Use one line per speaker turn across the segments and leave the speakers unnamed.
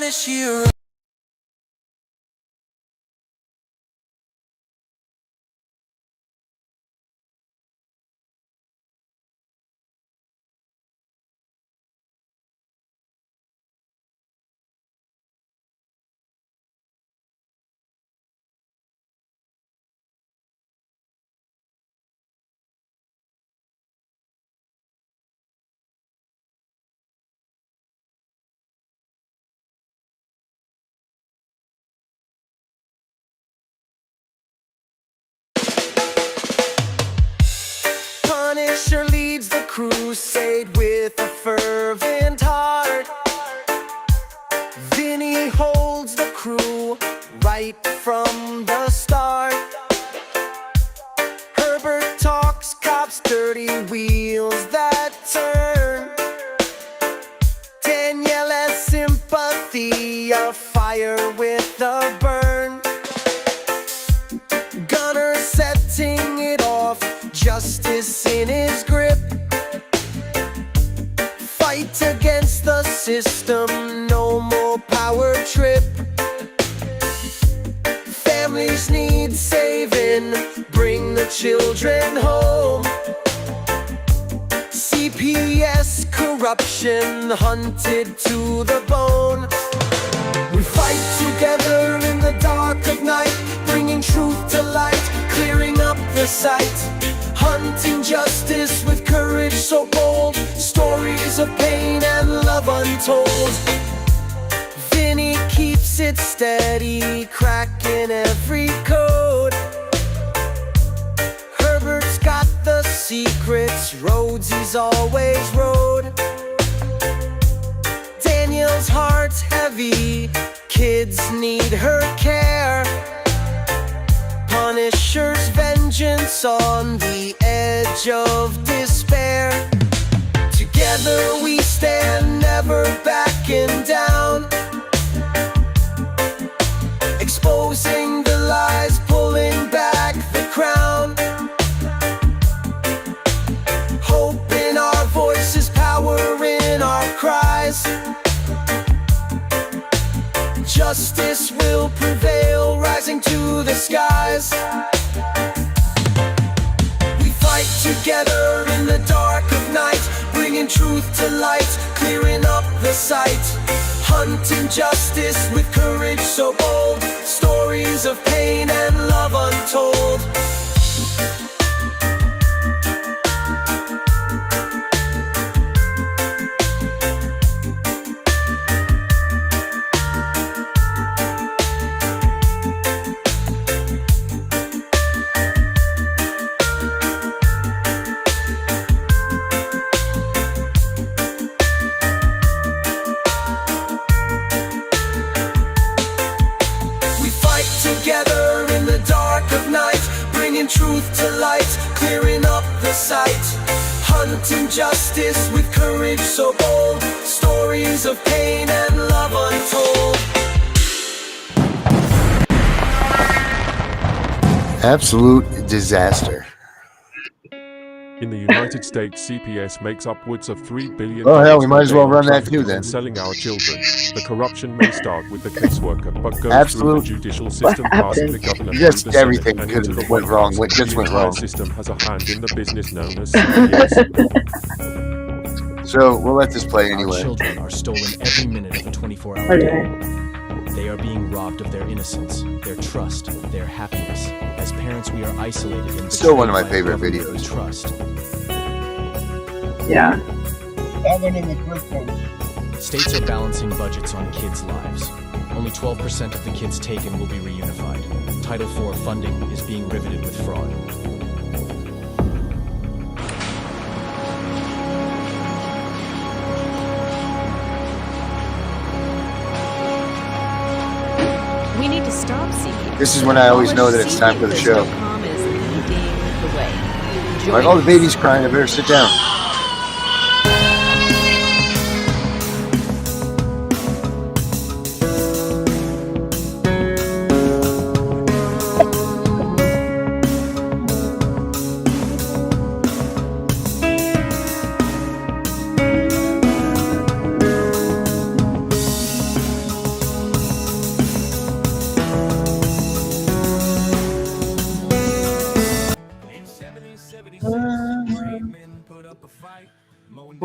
punish you. Punisher leads the crusade with a fervent heart. Vinny holds the crew right from the start. Herbert talks cops' dirty wheels that turn. Danielle has sympathy, a fire with a burn. Gunner setting it off, justice in his grip. Fight against the system, no more power trip. Families need saving, bring the children home. CPS corruption hunted to the bone. We fight together in the dark of night, bringing truth to light, clearing up the sight. Hunting justice with courage so bold, stories of pain and love untold. Vinny keeps it steady, cracking every code. Herbert's got the secrets, roads he's always rode. Danielle's heart's heavy, kids need her care. Punisher's vengeance on the edge of despair. Together we stand, never backing down. Exposing the lies, pulling back the crown. Hope in our voices, power in our cries. Justice will prevail, rising to the skies. We fight together in the dark of night, bringing truth to light, clearing up the sight. Hunting justice with courage so bold, stories of pain and love untold. Together in the dark of night, bringing truth to light, clearing up the sight. Hunting justice with courage so bold, stories of pain and love untold.
Absolute disaster.
In the United States, CPS makes upwards of $3 billion.
Oh hell, we might as well run that too then.
Selling our children. The corruption may start with the caseworker, but goes
Absolute.
through the judicial system, passing the governor
Just
through the
everything
Senate, and
could
into
have
the
went
White
wrong.
House.
What just
The
went
entire
wrong?
system has a hand in the business known as CPS.
So we'll let this play
Our
anyway.
children are stolen every minute of a 24-hour day. They are being robbed of their innocence, their trust, their happiness. As parents, we are isolated and
Still one of my
betrayed by a
favorite
government we
videos.
trust.
Yeah.
That one in the quick one.
States are balancing budgets on kids' lives. Only 12% of the kids taken will be reunified. Title IV funding is being riveted with fraud.
We need to stop CPS.
This is when I always know that it's time for the show. Like, oh, the baby's crying, I better sit down.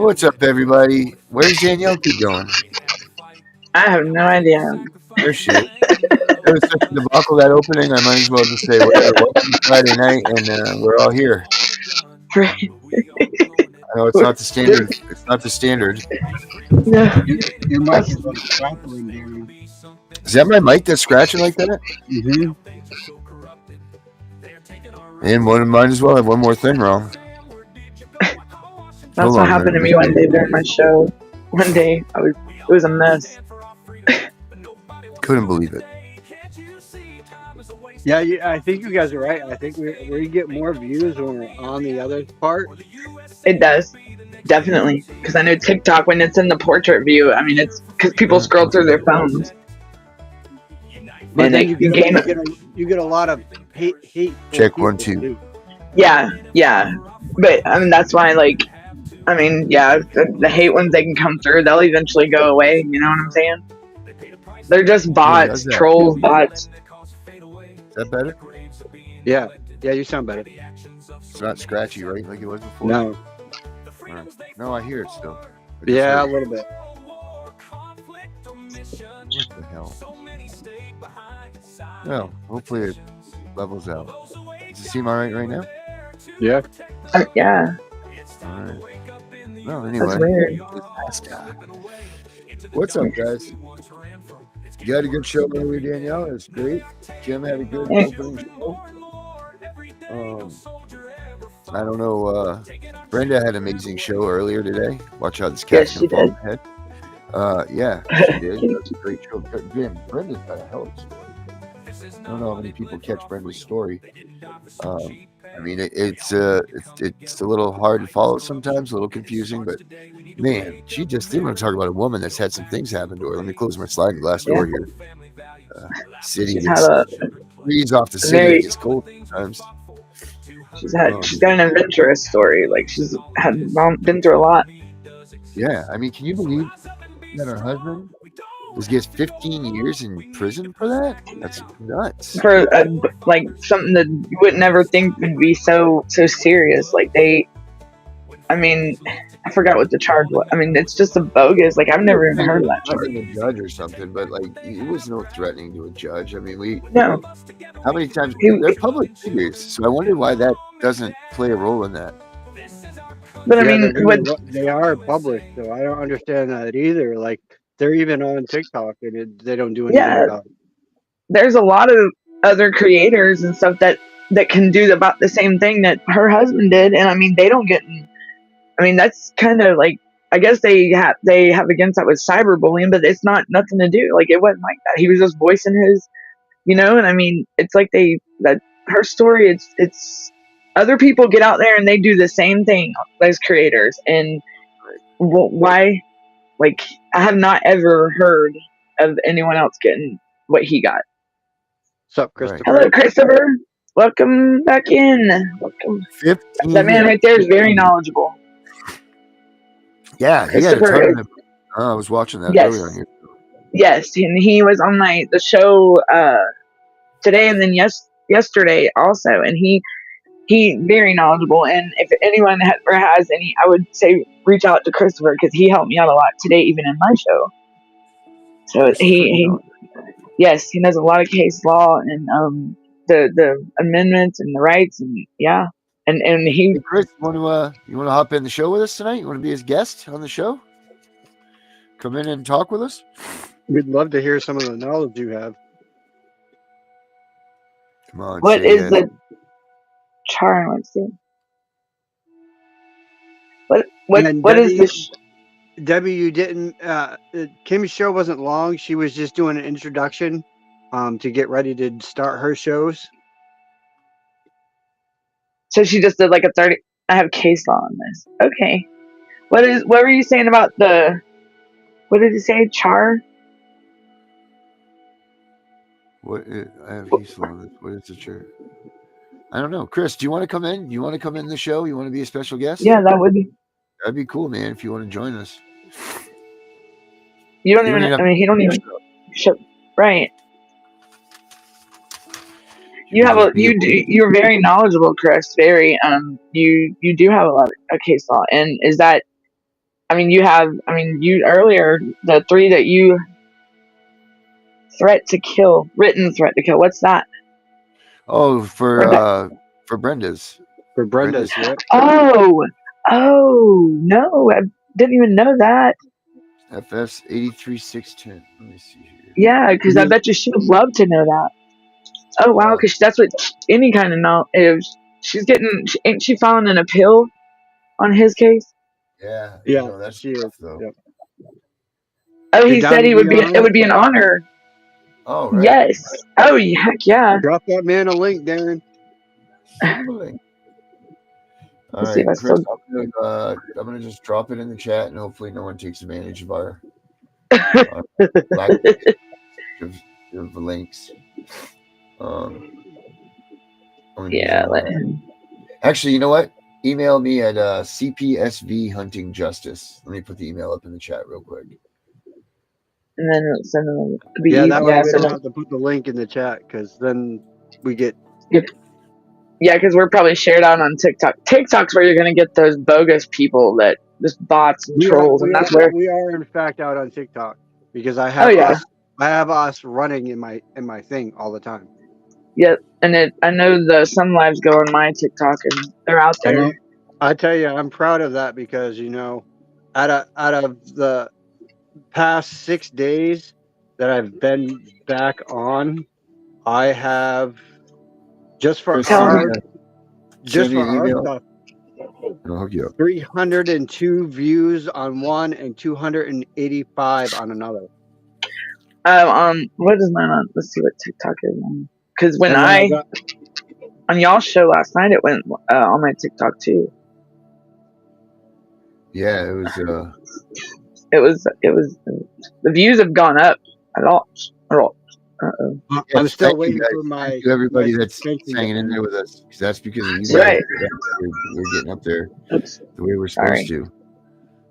what's up, everybody? Where's Danielle keep going?
I have no idea.
Oh shit! It was such a debacle that opening. I might as well just say whatever. Welcome to Friday night, and we're all here.
Right.
I know it's not the standard. It's not the standard.
No.
Your mic is like crackling, Darian.
Is that my mic that's scratching like that?
Mm-hmm.
And might as well have one more thing wrong.
That's what happened to me one day during my show. One day, it was a mess.
Couldn't believe it.
Yeah, I think you guys are right. I think we get more views when we're on the other part.
It does. Definitely. Because I know TikTok, when it's in the portrait view, I mean, it's because people scroll through their phones.
But
And
then
you
get a lot of hate.
Check 1 2.
Yeah. But, I mean, that's why, like, I mean, yeah, the hate ones, they can come through. They'll eventually go away. You know what I'm saying? They're just bots, trolls, bots.
Is that better?
Yeah, you sound better.
It's not scratchy, right? Like it was before.
No.
Right. No, I hear it still.
Yeah, a little bit.
What the hell? Well, hopefully it levels out. Does it seem all right now?
Yeah.
Yeah.
All right. Well,
That's
anyway.
weird.
What's up, guys? You had a good show earlier, Danielle. It was great. Jim had a good opening show. I don't know. Brenda had an amazing show earlier today. Watch out, this cat's
Yes, she
gonna
did.
fall on the head. Yeah, she did. That's a great show. Again, Brenda's got a hell of a story. I don't know how many people catch Brenda's story. I mean, it's a little hard to follow sometimes, a little confusing, but man, she just didn't want to talk about a woman that's had some things happen to her. Let me close my sliding glass door here. City gets breeze off the city. It gets cold sometimes.
She's got an adventurous story. Like she's been through a lot.
Yeah, I mean, can you believe that her husband gets 15 years in prison for that? That's nuts.
For like something that you would never think would be so serious. Like I mean, I forgot what the charge was. I mean, it's just a bogus. Like I've never even heard of that charge.
A judge or something, but like it was no threatening to a judge. I mean,
no.
How many times they're public figures? So I wonder why that doesn't play a role in that.
But I mean,
they are public, so I don't understand that either. Like they're even on TikTok and they don't do anything about it.
There's a lot of other creators and stuff that can do about the same thing that her husband did, and I mean, they don't get. I mean, that's kind of like, I guess they have against that with cyberbullying, but it's nothing to do. Like it wasn't like that. He was just voicing his, and I mean, it's like her story. It's other people get out there and they do the same thing as creators, and why? Like I have not ever heard of anyone else getting what he got.
What's up, Christopher?
Hello, Christopher. Welcome back in. Welcome.
15
That man right there is very knowledgeable.
Yeah, he had a ton of. I was watching that earlier on here.
Yes, and he was on the show today and then yesterday also, and he very knowledgeable. And if anyone ever has any, I would say reach out to Christopher because he helped me out a lot today, even in my show. So he knows a lot of case law and the amendments and the rights and and he.
Hey Chris, you want to hop in the show with us tonight? You want to be his guest on the show? Come in and talk with us.
We'd love to hear some of the knowledge you have.
Come on.
What is the char? Let's see. What is this?
Debbie, you didn't. Kim's show wasn't long. She was just doing an introduction to get ready to start her shows.
So she just did like a 30. I have case law on this. Okay. What were you saying about what did you say? Char?
I have case law on this. What is the char? I don't know. Chris, do you want to come in? You want to come in the show? You want to be a special guest?
Yeah, that'd
be cool, man. If you want to join us.
You don't even. I mean, he don't even. Right. You're very knowledgeable, Chris. Very. You do have a lot of case law, and is that I mean, you earlier, the 3 that you written threat to kill. What's that?
Oh,
Where'd that?
for Brenda's.
For Brenda's,
Brenda's.
yeah.
Oh, no, I didn't even know that.
FS 83610. Let me see here.
Yeah, because I bet you she would love to know that. Oh wow, because that's what any kind of know is. She's getting, ain't she filing an appeal on his case?
Yeah,
Yeah,
you know, that's
she is.
tough, though.
Yep.
Oh,
You're
he
down
said
to
he
be
would be.
on?
It would be an honor.
Oh, right.
Yes. Oh, heck yeah.
Drop that man a link, Darren.
Send him a link. All
Let's see if
right,
I
Chris,
still.
I'm gonna just drop it in the chat, and hopefully no one takes advantage of our lack of links.
Yeah. Let him.
Actually, you know what? Email me at CPSV Hunting Justice. Let me put the email up in the chat real quick.
And then send him.
Yeah, that way we
send
don't
him.
have to put the link in the chat because then we get.
Yeah, because we're probably shared out on TikTok. TikTok's where you're gonna get those bogus people that just bots and trolls, and that's where.
We are in fact out on TikTok because I
Oh
have
yeah.
us running in my thing all the time.
Yep. And I know some lives go on my TikTok and they're out there.
And I tell you, I'm proud of that because out of the past 6 days that I've been back on, I have just for
Chris,
our
send me an email.
stuff,
I'll hook you up.
302 views on one and 285 on another.
What is mine on? Let's see what TikTok is on. Because when
And then
on y'all's show last night, it went on my TikTok too.
Yeah, it was.
It was. The views have gone up a lot. Uh-oh.
I'm still
thank you,
waiting
guys.
for my.
Thank you, everybody
my
that's
suspension
hanging in
to
there with us. Because that's because of you guys.
Right.
We're getting up there
Oops.
the way we're supposed to.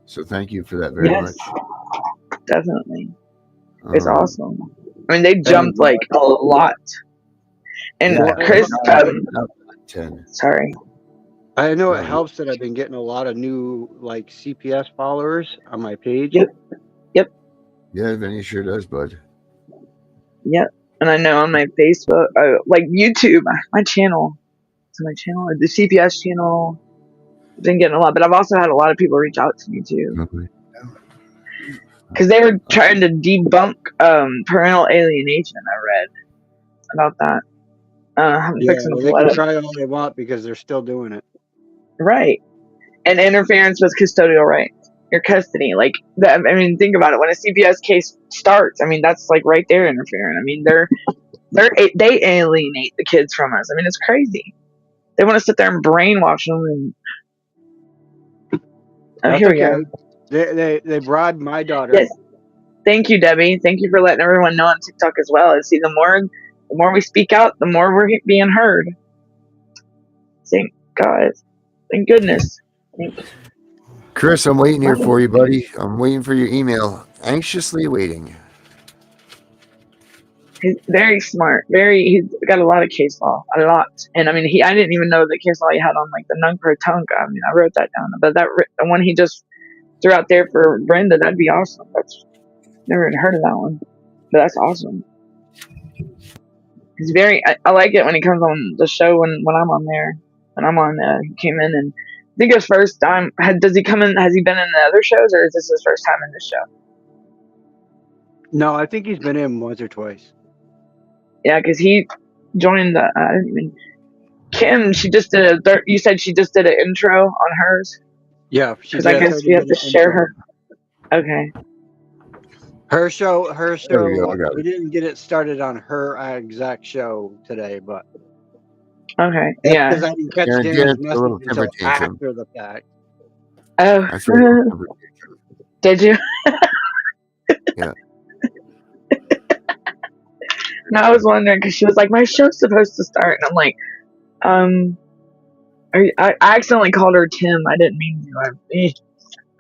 So thank you for that very much.
Definitely. It's awesome. I mean, they jumped like a lot. And Chris,
10.
Sorry.
I know it helps that I've been getting a lot of new like CPS followers on my page.
Yep.
Yeah, Vinny sure does, bud.
Yep. And I know on my Facebook, like YouTube, my channel, the CPS channel, I've been getting a lot. But I've also had a lot of people reach out to me too. Because they were trying to debunk parental alienation, I read about that.
Yeah, they can try all they want because they're still doing it.
Right. And interference with custodial rights, your custody. Like, I mean, think about it. When a CPS case starts, I mean, that's like right there interfering. I mean, they alienate the kids from us. I mean, it's crazy. They want to sit there and brainwash them. And here we go.
They bribed my daughter.
Yes. Thank you, Debbie. Thank you for letting everyone know on TikTok as well. And see, the more we speak out, the more we're being heard. Thank God. Thank goodness.
Chris, I'm waiting here for you, buddy. I'm waiting for your email. Anxiously waiting.
He's very smart. He's got a lot of case law. A lot. And I mean, I didn't even know the case law he had on like the Nung Pro Tonka. I mean, I wrote that down. But the one he just threw out there for Brenda, that'd be awesome. That's never even heard of that one. But that's awesome. He's I like it when he comes on the show when I'm on there. When I'm on, he came in and I think his first time. Does he come in? Has he been in the other shows, or is this his first time in this show?
No, I think he's been in once or twice.
Yeah, because he joined the. I didn't even. Kim, she just did you said she just did an intro on hers.
Yeah,
because I guess we have to share her. Okay.
Her show.
We
We didn't get it started on her exact show today, but.
Okay. Yeah.
Because I didn't catch Darren's message until after the fact.
Oh. Did you?
Yeah.
No, I was wondering because she was like, "My show's supposed to start," and I'm like, I accidentally called her Tim. I didn't mean to.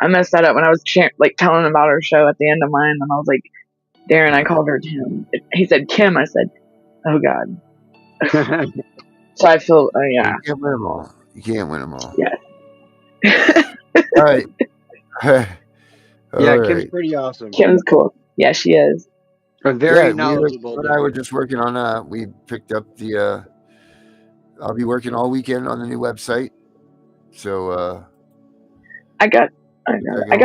I messed that up when I was telling him about her show at the end of mine, and I was like, Darren, I called her Tim. He said Kim. I said, oh God. So I feel, yeah.
You can't win them all.
Yeah.
All right.
Yeah,
All
Kim's
right.
pretty awesome.
Kim's cool. Yeah, she is.
And very
Yeah,
knowledgeable.
and I were just working on. We picked up the. I'll be working all weekend on the new website. So
I got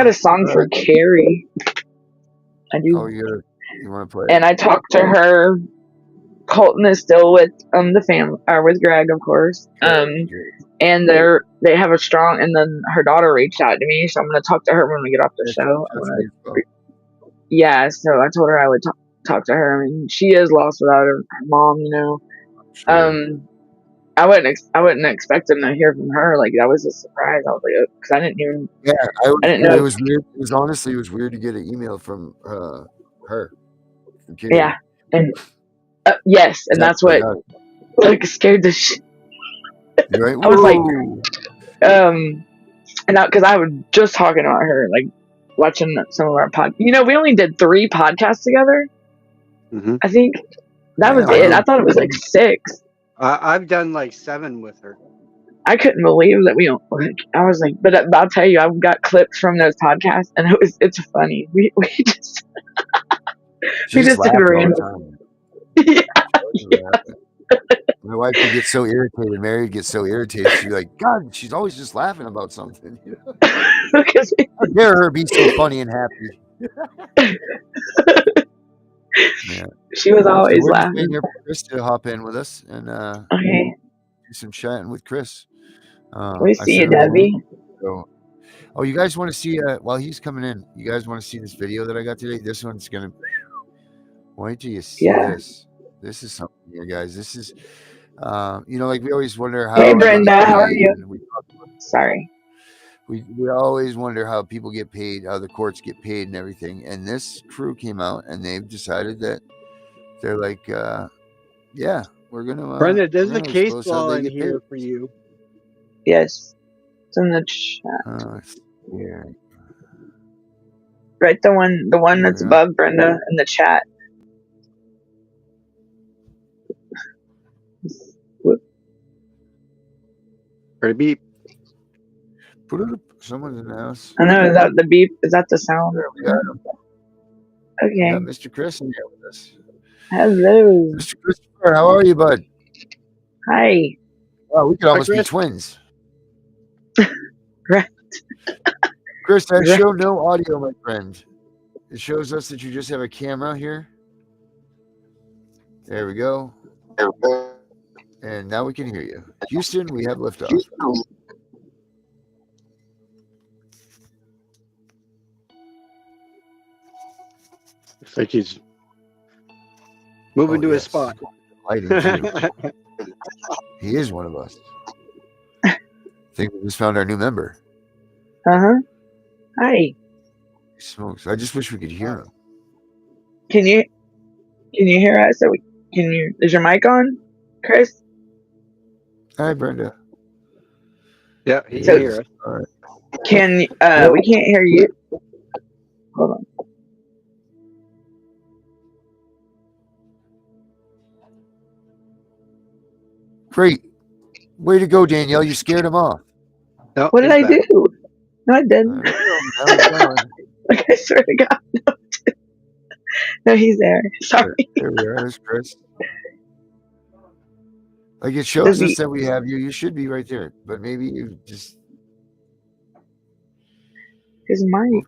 a song for Carrie. I
Oh,
do.
you want to play?
And I talked to her. Colton is still with the family, or with Greg, of course. And they have a strong. And then her daughter reached out to me, so I'm gonna talk to her when we get off the show. Yeah, so I told her I would talk to her. I mean, she is lost without her mom, you know.
Sure.
I wouldn't expect them to hear from her. Like, that was a surprise. I was like, because I didn't even.
Yeah,
I didn't know.
It was weird. It was honestly weird to get an email from her. From Carrie.
Yeah, and yes, and that's what like scared the shit.
You're right.
I was like, and because I was just talking about her, like watching some of our we only did 3 podcasts together.
Mm-hmm.
I think that was it. I thought it was like 6.
I've done like 7 with her.
I couldn't believe that we don't. Like, I was like, but I'll tell you, I've got clips from those podcasts, and it's funny. We just we just did random. Yeah.
My wife would get so irritated. Mary would get so irritated. She'd be like, God, she's always just laughing about something. How dare her be so funny and happy? Yeah.
She was always laughing.
We're here for Chris to hop in with us and
okay.
Do some chatting with Chris.
We see you, Debbie.
You guys want to see while he's coming in? You guys want to see this video that I got today? This one's gonna. Wait till you see this. This is something here, guys. This is, like we always wonder how.
Hey, Brenda, how are you? Sorry.
We always wonder how people get paid, how the courts get paid, and everything. And this crew came out and they've decided that they're like, yeah, we're gonna.
Brenda, there's a case law in here for you.
Yes, it's in the chat.
Yeah.
Right, the one that's above Brenda in the chat.
Pretty beep.
Put it up. Someone's in the house.
I know. Is that the beep? Is that the sound?
There we got him.
Okay.
We got Mr. Chris in here with us.
Hello.
Mr. Christopher, how are you, bud?
Hi.
Wow, we could almost be twins.
Right.
Chris, I show no audio, my friend. It shows us that you just have a camera here. There we go. And now we can hear you. Houston, we have liftoff.
Looks like he's moving to his spot.
He is one of us. I think we just found our new member.
Uh-huh. Hi.
Smokes. I just wish we could hear him.
Can you hear us? Is your mic on, Chris?
Hi, Brenda.
Yeah, he can hear us.
All right.
We can't hear you. Hold on.
Great. Way to go, Danielle. You scared him off.
No,
what did I do? No, I didn't. Like, I swear to God. No, he's there. Sorry.
There we are. There's Chris. Like, it shows us that we have you. You should be right there. But maybe you just...
His mic.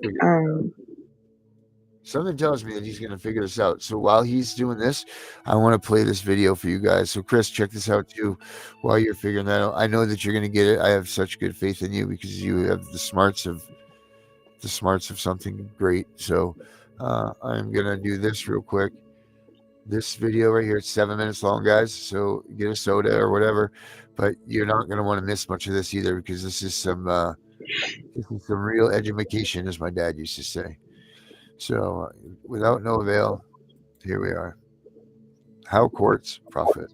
Something tells me that he's going to figure this out. So while he's doing this, I want to play this video for you guys. So Chris, check this out too while you're figuring that out. I know that you're going to get it. I have such good faith in you because you have the smarts of something great. So I'm going to do this real quick. This video right here, it's 7 minutes long, guys. So get a soda or whatever, but you're not going to want to miss much of this either because this is some real education, as my dad used to say. So, without no avail, here we are. How courts profit.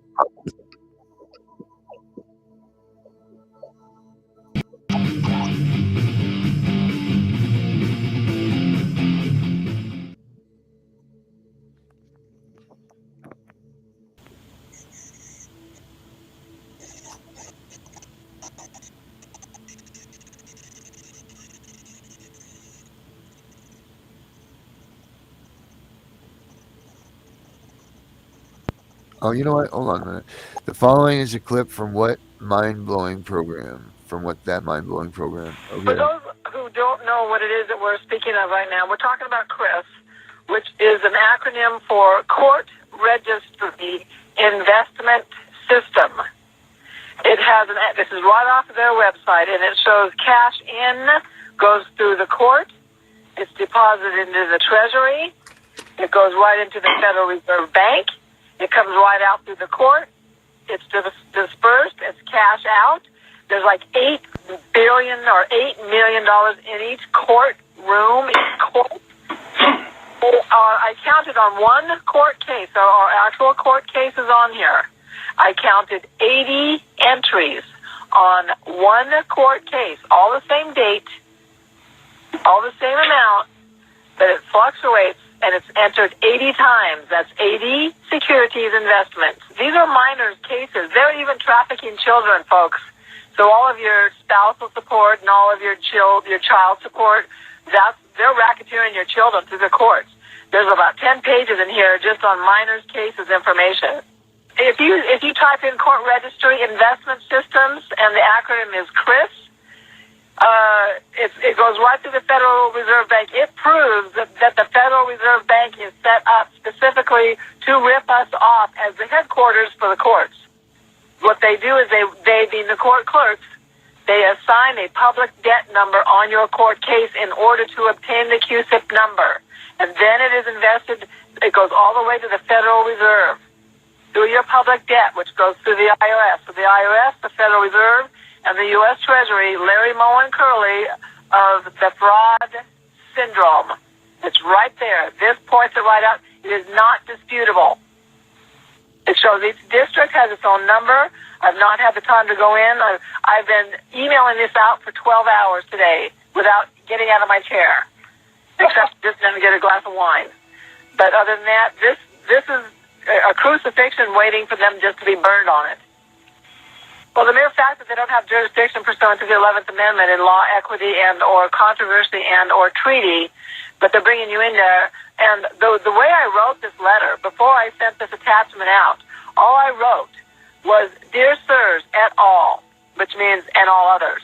Oh, you know what? Hold on a minute. The following is a clip from what mind-blowing program? From what that mind-blowing program?
For
Okay.
those who don't know what it is that we're speaking of right now, we're talking about CRIS, which is an acronym for Court Registry Investment System. It has this is right off of their website, and it shows cash in goes through the court. It's deposited into the Treasury. It goes right into the Federal Reserve Bank. It comes right out through the court. It's dispersed. It's cash out. There's like $8 billion or $8 million in each courtroom. I counted on one court case. There are actual court cases on here. I counted 80 entries on one court case, all the same date, all the same amount, but it fluctuates, and it's entered 80 times. That's 80 securities investments. These are minors' cases. They're even trafficking children, folks. So all of your spousal support and all of your child support, they're racketeering your children through the courts. There's about 10 pages in here just on minors' cases information. If you type in Court Registry Investment Systems and the acronym is CRIS, it goes right through the Federal Reserve Bank. It proves that the Federal Reserve Bank is set up specifically to rip us off as the headquarters for the courts. What they do is they being the court clerks, they assign a public debt number on your court case in order to obtain the QSIP number. And then it is invested, it goes all the way to the Federal Reserve through your public debt, which goes through the IRS. So the IRS, the Federal Reserve, and the U.S. Treasury, Larry Moe and Curley of the fraud syndrome. It's right there. This points it right out. It is not disputable. It shows each district has its own number. I've not had the time to go in. I've been emailing this out for 12 hours today without getting out of my chair, except just to get a glass of wine. But other than that, this is a crucifixion waiting for them just to be burned on it. Well, the mere fact that they don't have jurisdiction pursuant to the 11th Amendment in law, equity, and or controversy and or treaty, but they're bringing you in there. And the way I wrote this letter, before I sent this attachment out, all I wrote was, Dear Sirs, et al., which means and all others.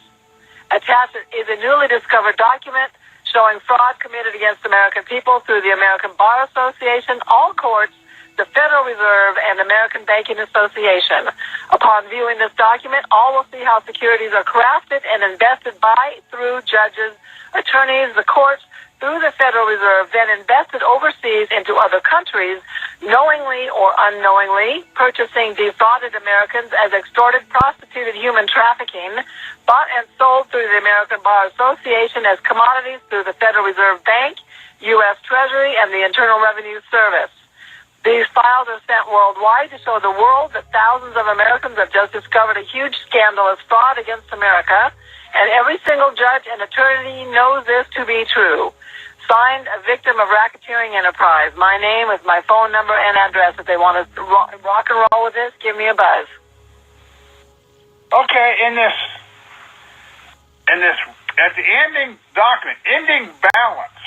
Attached is a newly discovered document showing fraud committed against American people through the American Bar Association, all courts, the Federal Reserve, and American Banking Association. Upon viewing this document, all will see how securities are crafted and invested by, through judges, attorneys, the courts, through the Federal Reserve, then invested overseas into other countries, knowingly or unknowingly, purchasing defrauded Americans as extorted, prostituted human trafficking, bought and sold through the American Bar Association as commodities through the Federal Reserve Bank, U.S. Treasury, and the Internal Revenue Service. These files are sent worldwide to show the world that thousands of Americans have just discovered a huge scandalous fraud against America, and every single judge and attorney knows this to be true. Signed, a victim of racketeering enterprise. My name is my phone number and address. If they want to rock and roll with this, give me a buzz.
Okay, in this, at the ending document, ending balance,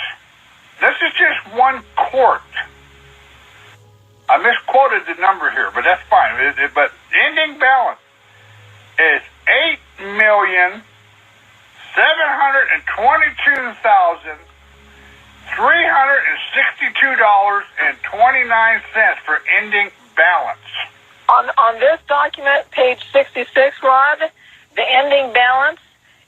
this is just one court. I misquoted the number here, but that's fine. But ending balance is $8,722,362.29 for ending balance.
On this document, page 66, Rod, the ending balance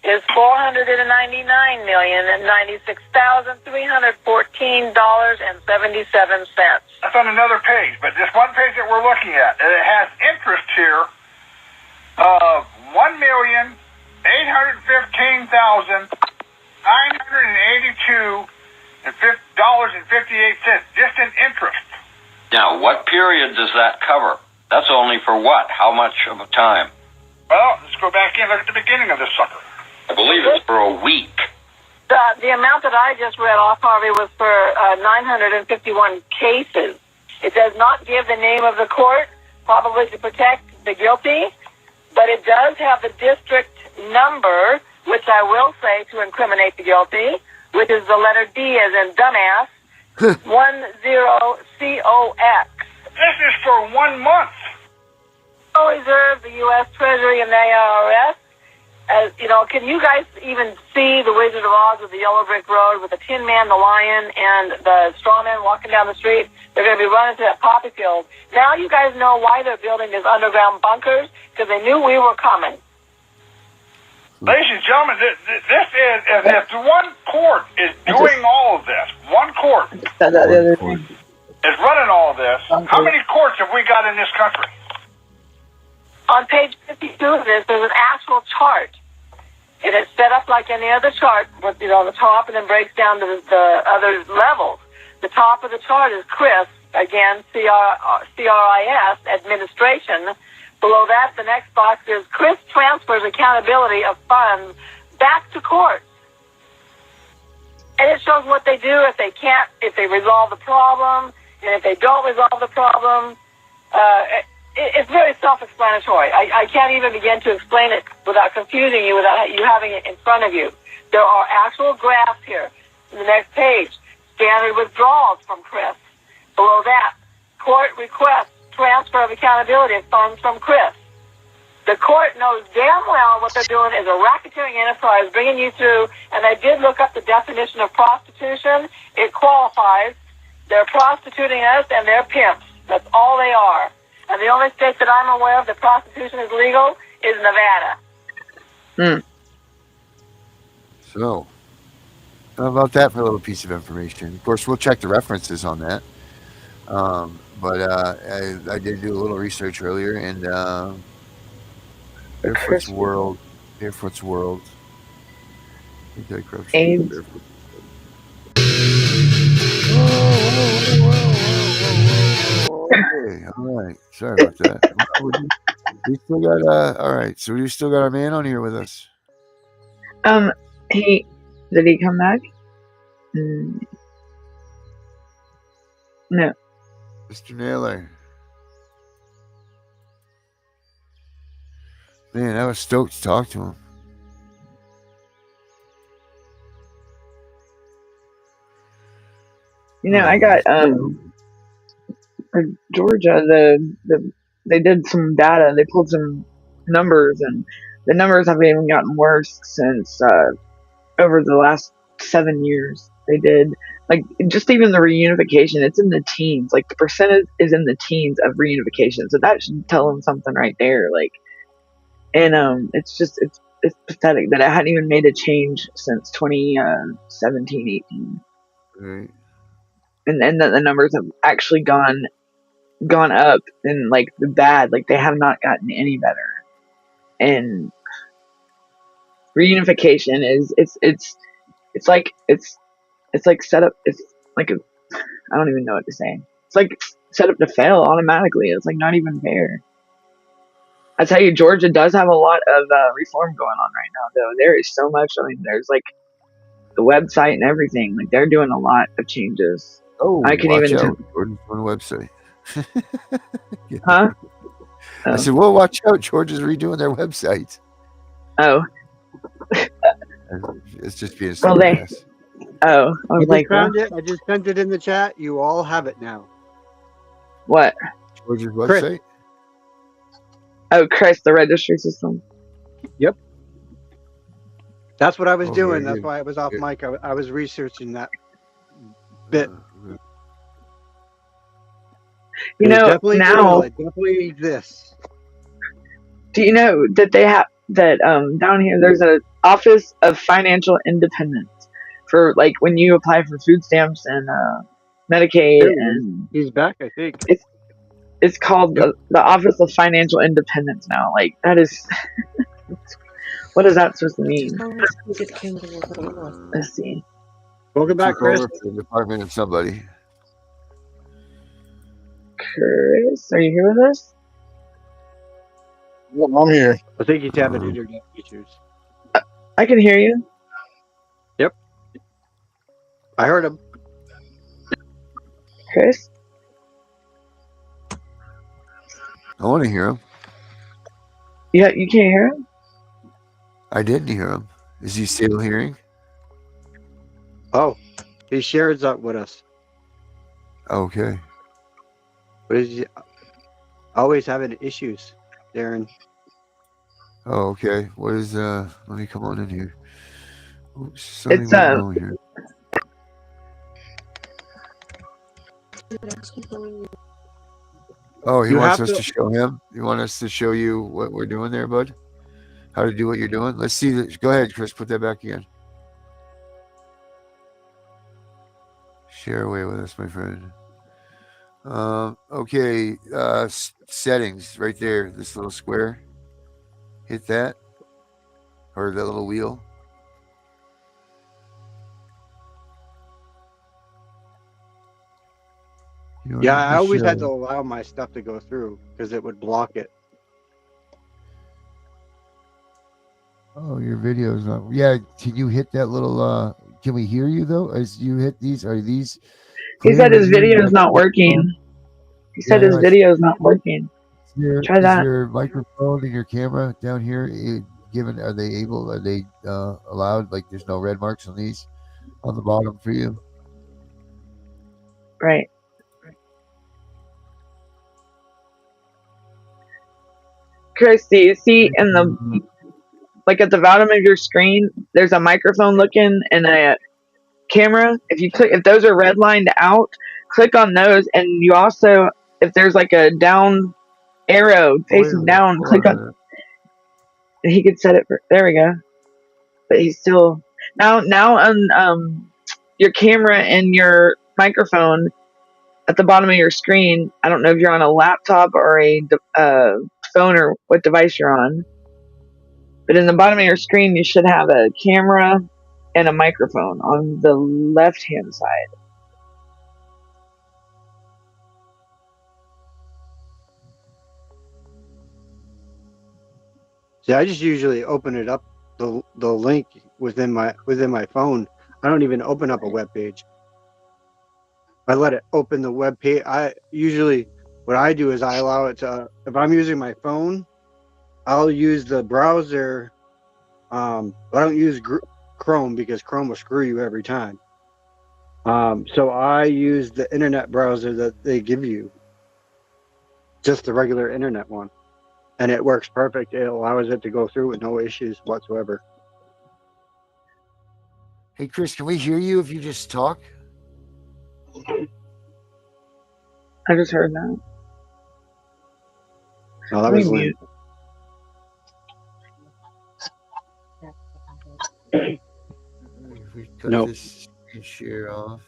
is $499,096,314.77.
That's on another page, but this one page that we're looking at, and it has interest here of $1,815,982.58, just in interest.
Now, what period does that cover? That's only for what? How much of a time?
Well, let's go back in and look at the beginning of this sucker.
I believe it's for a week.
The amount that I just read off, Harvey, was for 951 cases. It does not give the name of the court, probably to protect the guilty, but it does have the district number, which I will say to incriminate the guilty, which is the letter D as in dumbass, 10COX.
This is for 1 month.
Federal Reserve, the U.S. Treasury, and the IRS. As you know, can you guys even see the Wizard of Oz with the yellow brick road with the Tin Man, the Lion, and the Straw Man walking down the street? They're going to be running to that poppy field. Now you guys know why they're building these underground bunkers, because they knew we were coming.
Ladies and gentlemen, this is, if one court is doing all of this, one court is running all of this, how many courts have we got in this country?
On page 52 of this, there's an actual chart. It is set up like any other chart, with the top, and then breaks down to the other levels. The top of the chart is CRIS, again, CRIS, administration. Below that, the next box is CRIS transfers accountability of funds back to courts. And it shows what they do if they resolve the problem, and if they don't resolve the problem. It's very self-explanatory. I can't even begin to explain it without confusing you, without you having it in front of you. There are actual graphs here. In the next page, standard withdrawals from CRIS. Below that, court requests transfer of accountability of funds from CRIS. The court knows damn well what they're doing is a racketeering enterprise bringing you through, and I did look up the definition of prostitution. It qualifies. They're prostituting us, and they're pimps. That's all they are. And the only state that I'm aware of that prostitution is legal is Nevada.
So, how about that for a little piece of information? Of course, we'll check the references on that. But I did do a little research earlier, and Barefoot's World.
AIDS.
Okay, all right. Sorry about that. We still got all right. So we still got our man on here with us.
Did he come back? No.
Mr. Naylor. Man, I was stoked to talk to him.
I got Georgia. They did some data. They pulled some numbers, and the numbers have even gotten worse since over the last 7 years. They did just even the reunification. It's in the teens. The percentage is in the teens of reunification. So that should tell them something right there. And it's pathetic that it hadn't even made a change since 2017, 18.
Right.
And that the numbers have actually gone up, and the bad, they have not gotten any better. And reunification is it's like set up. It's I don't even know what to say. It's set up to fail automatically. It's not even fair. I tell you, Georgia does have a lot of reform going on right now, though. There is so much. I mean, there's the website and everything. They're doing a lot of changes.
Oh,
I can
watch
even
out. Jordan's on the website. Yeah.
Huh?
I said, well, watch out. Georgia's redoing their website.
Oh.
It's just being
Well,
silly.
Oh, I was
found it. I just sent it in the chat. You all have it now.
What?
Georgia's website?
Oh, Christ, the registry system.
Yep. That's what I was doing.
Very
That's
good.
why I was off mic. I was researching that bit. Definitely
now
it definitely exists.
Do you know that they have that down here? There's an Office of Financial Independence for when you apply for food stamps and Medicaid, and
he's back. I think
it's called the Office of Financial Independence now. That is what is that supposed to mean? Let's see.
Welcome back, Chris.
Over for the Department of somebody.
Chris, are you here with us?
Yeah, I'm here.
I think he's having internet issues.
I can hear you.
Yep. I heard him.
Chris?
I want to hear him.
Yeah, you can't hear him?
I didn't hear him. Is he still hearing?
Oh, he shares that with us.
Okay.
What is he always having issues, Darren?
Oh, okay. What is let me come on in here. Oops, something
It's
went wrong here. Oh, he
You
wants
have
us
to.
to show him. You want us to show you what we're doing there, bud? How to do what you're doing? Let's see. Go ahead, Chris. Put that back again. Share away with us, my friend. Okay. Settings right there. This little square. Hit that, or that little wheel. You don't
Yeah,
need
I
to
always had to
show.
allow my stuff to go through because it would block it.
Oh, your video is not. Yeah, can you hit that little? Can we hear you though? As you hit these, are these
He
clear
said
to
his
hear
video
you?
is not working. He
Yeah,
said
I know.
his video is not working. Try
Is
that.
your microphone and your camera down here given? Are they able? Are they allowed? Like, there's no red marks on these on the bottom for you.
Right. Chris, do you see in the like at the bottom of your screen, there's a microphone looking and a camera. If those are redlined out, click on those, and you also, if there's like a down arrow
Oh, wait a
facing
minute.
down,
Hold
click
on a
on.
minute.
He could set it for. There we go. But he's still now on your camera and your microphone at the bottom of your screen. I don't know if you're on a laptop or a phone or what device you're on, but in the bottom of your screen you should have a camera and a microphone on the left hand side.
See, I just usually open it up the link within my phone. I don't even open up a web page. I let it open the web page. I usually what I do is I allow it to. If I'm using my phone, I'll use the browser. I don't use Chrome because Chrome will screw you every time. So I use the internet browser that they give you, just the regular internet one, and it works perfect. It allows it to go through with no issues whatsoever.
Hey, Chris, can we hear you if you just talk?
I just heard that.
No, that
Let me
was Lynn.
mute.
If we cut
Nope.
this share off.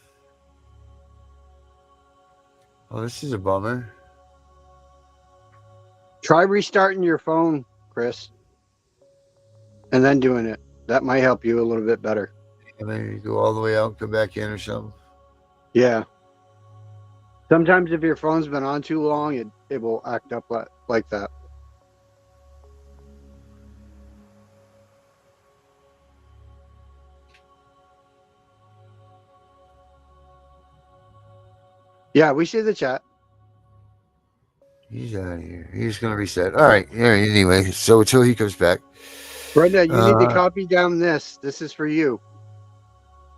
Oh, this is a bummer.
Try restarting your phone, Chris, and then doing it. That might help you a little bit better.
And then you go all the way out and come back in or something.
Yeah. Sometimes if your phone's been on too long, it will act up like that. Yeah, we see the chat.
He's out of here. He's going to reset. All right. Yeah. Anyway, so until he comes back.
Brenda, you need to copy down this. This is for you.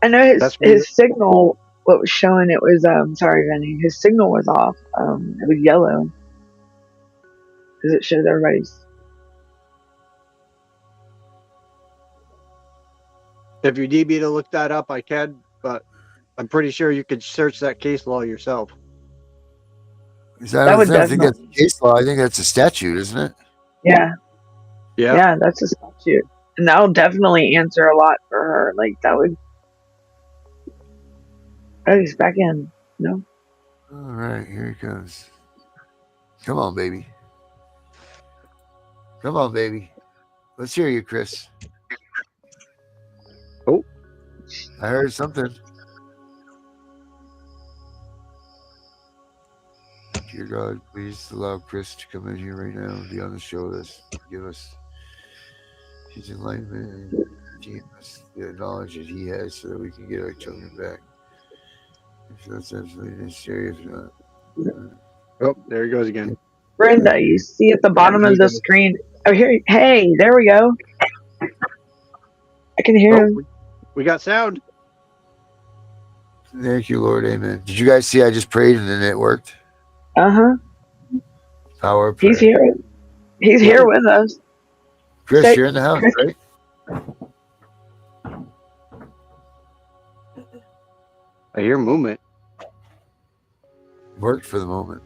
I know
That's for you.
his signal. What was showing it was sorry, Vinny. His signal was off. It was yellow because it shows everybody's.
If you need me to look that up, I can, but I'm pretty sure you could search that case law yourself.
I don't think that's case law. I think that's a statute, isn't it?
Yeah.
Yeah.
Yeah, that's a statute. And that'll definitely answer a lot for her. Like, that would. Oh, he's back in. No?
All right, here he comes. Come on, baby. Come on, baby. Let's hear you, Chris.
Oh.
I heard something. Dear God, please allow Chris to come in here right now and be on the show with us. Give us his enlightenment and give us the knowledge that he has so that we can get our children back. If that's absolutely necessary, if not.
Oh, there he goes again.
Brenda, you see at the bottom of the screen. Oh, here. Hey, there we go. I can hear him.
We got sound.
Thank you, Lord. Amen. Did you guys see I just prayed and then it worked?
Uh-huh.
Power of
He's
prayer.
here. He's here with us.
Chris,
Say-
you're in the house,
Chris-
right?
I hear movement.
Worked for the moment.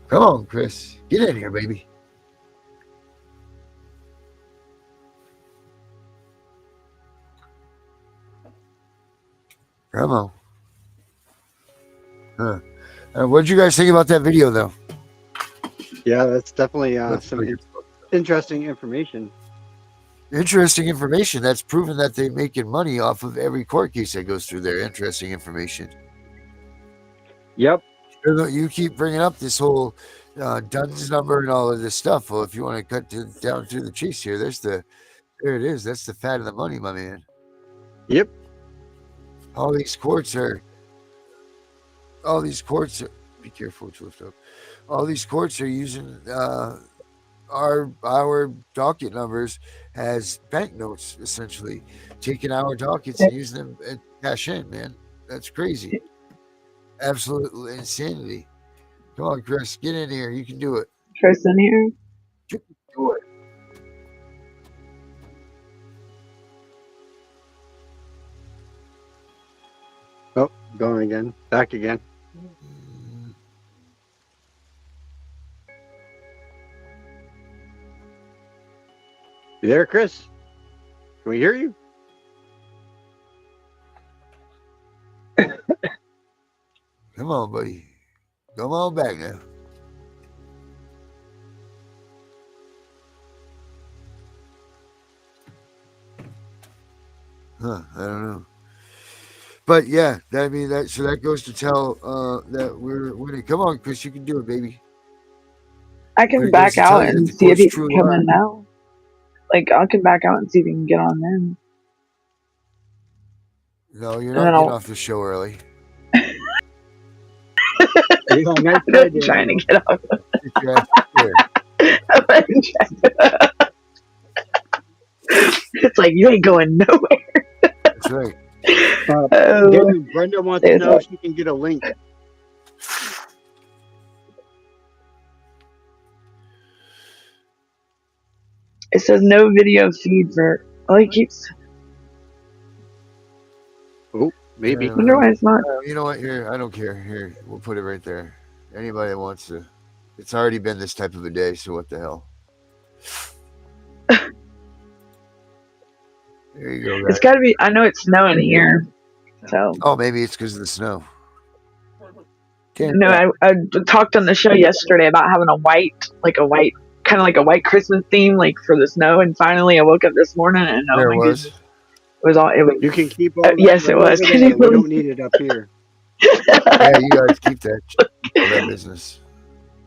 Come on, Chris. Get in here, baby. Come on. Huh. What did you guys think about that video, though?
Yeah, that's definitely
That's
some
pretty
interesting information.
interesting information. That's proven that they're making money off of every court case that goes through there. Interesting information.
Yep.
You keep bringing up this whole Dunn's number and all of this stuff. Well, if you want to cut down through the chase here, there it is. That's the fat of the money, my man.
Yep.
All these courts are. Be careful what you lift up. All these courts are using our docket numbers as banknotes, essentially, taking our dockets and using them and cash in. Man, that's crazy. Absolute insanity. Come on, Chris, get in here. You can do it.
Chris in here.
You can do it.
Oh, going again. Back again. You there, Chris? Can we hear you?
Come on, buddy. Come on back now. I don't know. But yeah, that goes to tell that we're winning. Come on, Chris, you can do it, baby.
I can back out and see if he can come in now. Like, I can back out and see if he can get on then.
No, you're not getting off the show early.
I'm trying to get off. It's like, you ain't going nowhere.
That's right.
Brenda wants to know if she can get a link.
It says no video feed for. Oh, he keeps.
Oh, maybe.
I wonder why it's not.
You know what? Here, I don't care. Here, we'll put it right there. Anybody that wants to. It's already been this type of a day, so what the hell? There you go, guys.
It's got to be. I know it's snowing here, so.
Oh, maybe it's because of the snow.
No, I talked on the show yesterday about having kind of like a white Christmas theme, like for the snow. And finally, I woke up this morning and
there it was.
Goodness, it was all. It was.
You can keep all that.
Yes, it was.
We don't need it up here.
Yeah, you guys keep that business.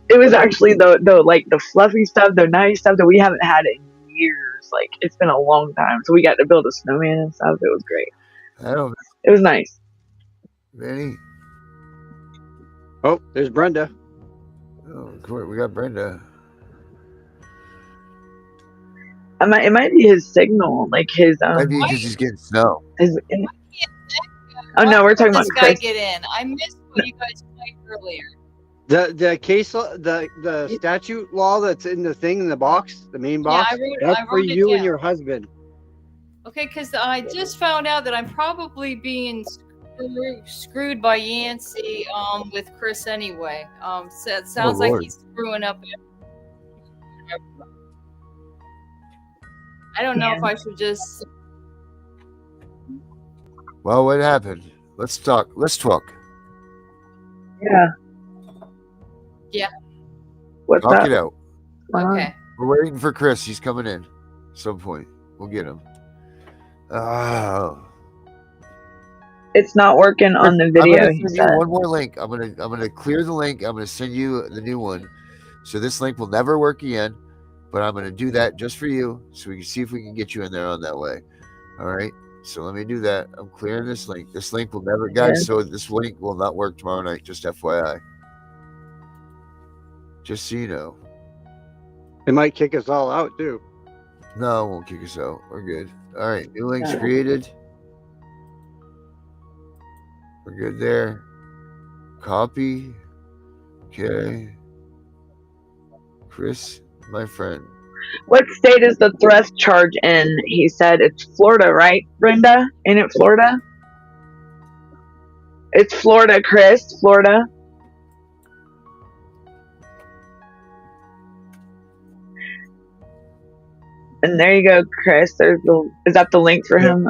It was actually the fluffy stuff, the nice stuff that we haven't had in years. Like, it's been a long time, so we got to build a snowman and stuff. It was great. It was nice.
Ready?
Oh, there's Brenda.
Oh, we got Brenda.
It might be his signal, like his.
Might be because he's getting snow.
Oh no, we're talking about Chris.
Get in. I missed what you guys played earlier.
The case law, the statute law that's in the thing in the box, the main box. That's for you and your husband.
Okay, because I just found out that I'm probably being screwed by Yancey with Chris anyway. So it sounds like he's screwing up. I don't know if I should just.
Well, what happened? Let's talk.
Yeah.
Yeah.
What's
Talk
up?
it out.
Okay.
We're waiting for Chris. He's coming in at some point. We'll get him.
It's not working on the video.
I'm gonna send you one more link. I'm gonna clear the link. I'm gonna send you the new one. So this link will never work again, but I'm gonna do that just for you, so we can see if we can get you in there on that way. All right. So let me do that. I'm clearing this link. This link will never, guys. So this link will not work tomorrow night. Just FYI. Just so you know.
It might kick us all out too.
No, it won't kick us out. We're good. All right, new links created. We're good there. Copy. Okay. Chris, my friend.
What state is the thrust charge in? He said it's Florida, right, Brenda? Ain't it Florida? It's Florida, Chris. Florida. And there you go, Chris. Is that the link for him?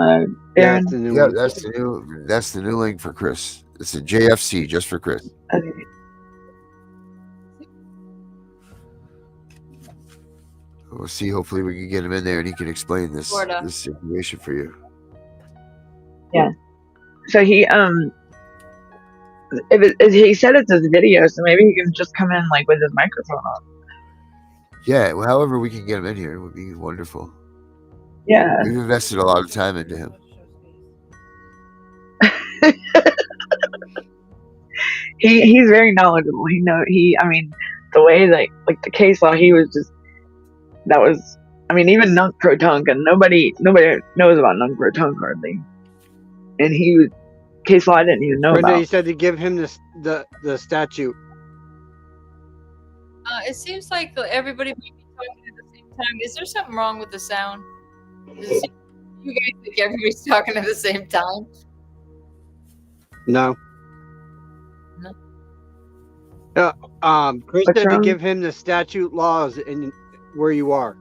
Yeah,
Darren?
That's the new link for Chris. It's a JFC just for Chris.
Okay.
We'll see. Hopefully, we can get him in there and he can explain this
Florida.
information for you.
Yeah. So he he said it's his video, so maybe he can just come in like with his microphone on.
Yeah. Well, however we can get him in here would be wonderful.
Yeah.
We've invested a lot of time into him.
He's very knowledgeable. I mean, the way that like the case law, even Nunc Pro Tunc, and nobody knows about Nunc Pro Tunc hardly. And case law I didn't even know
Brenda,
about.
you said to give him the statute.
It seems like everybody may be talking at the same time. Is there something wrong with the sound? You guys think everybody's talking at the same time?
No. Chris said to give him the statute laws in where you are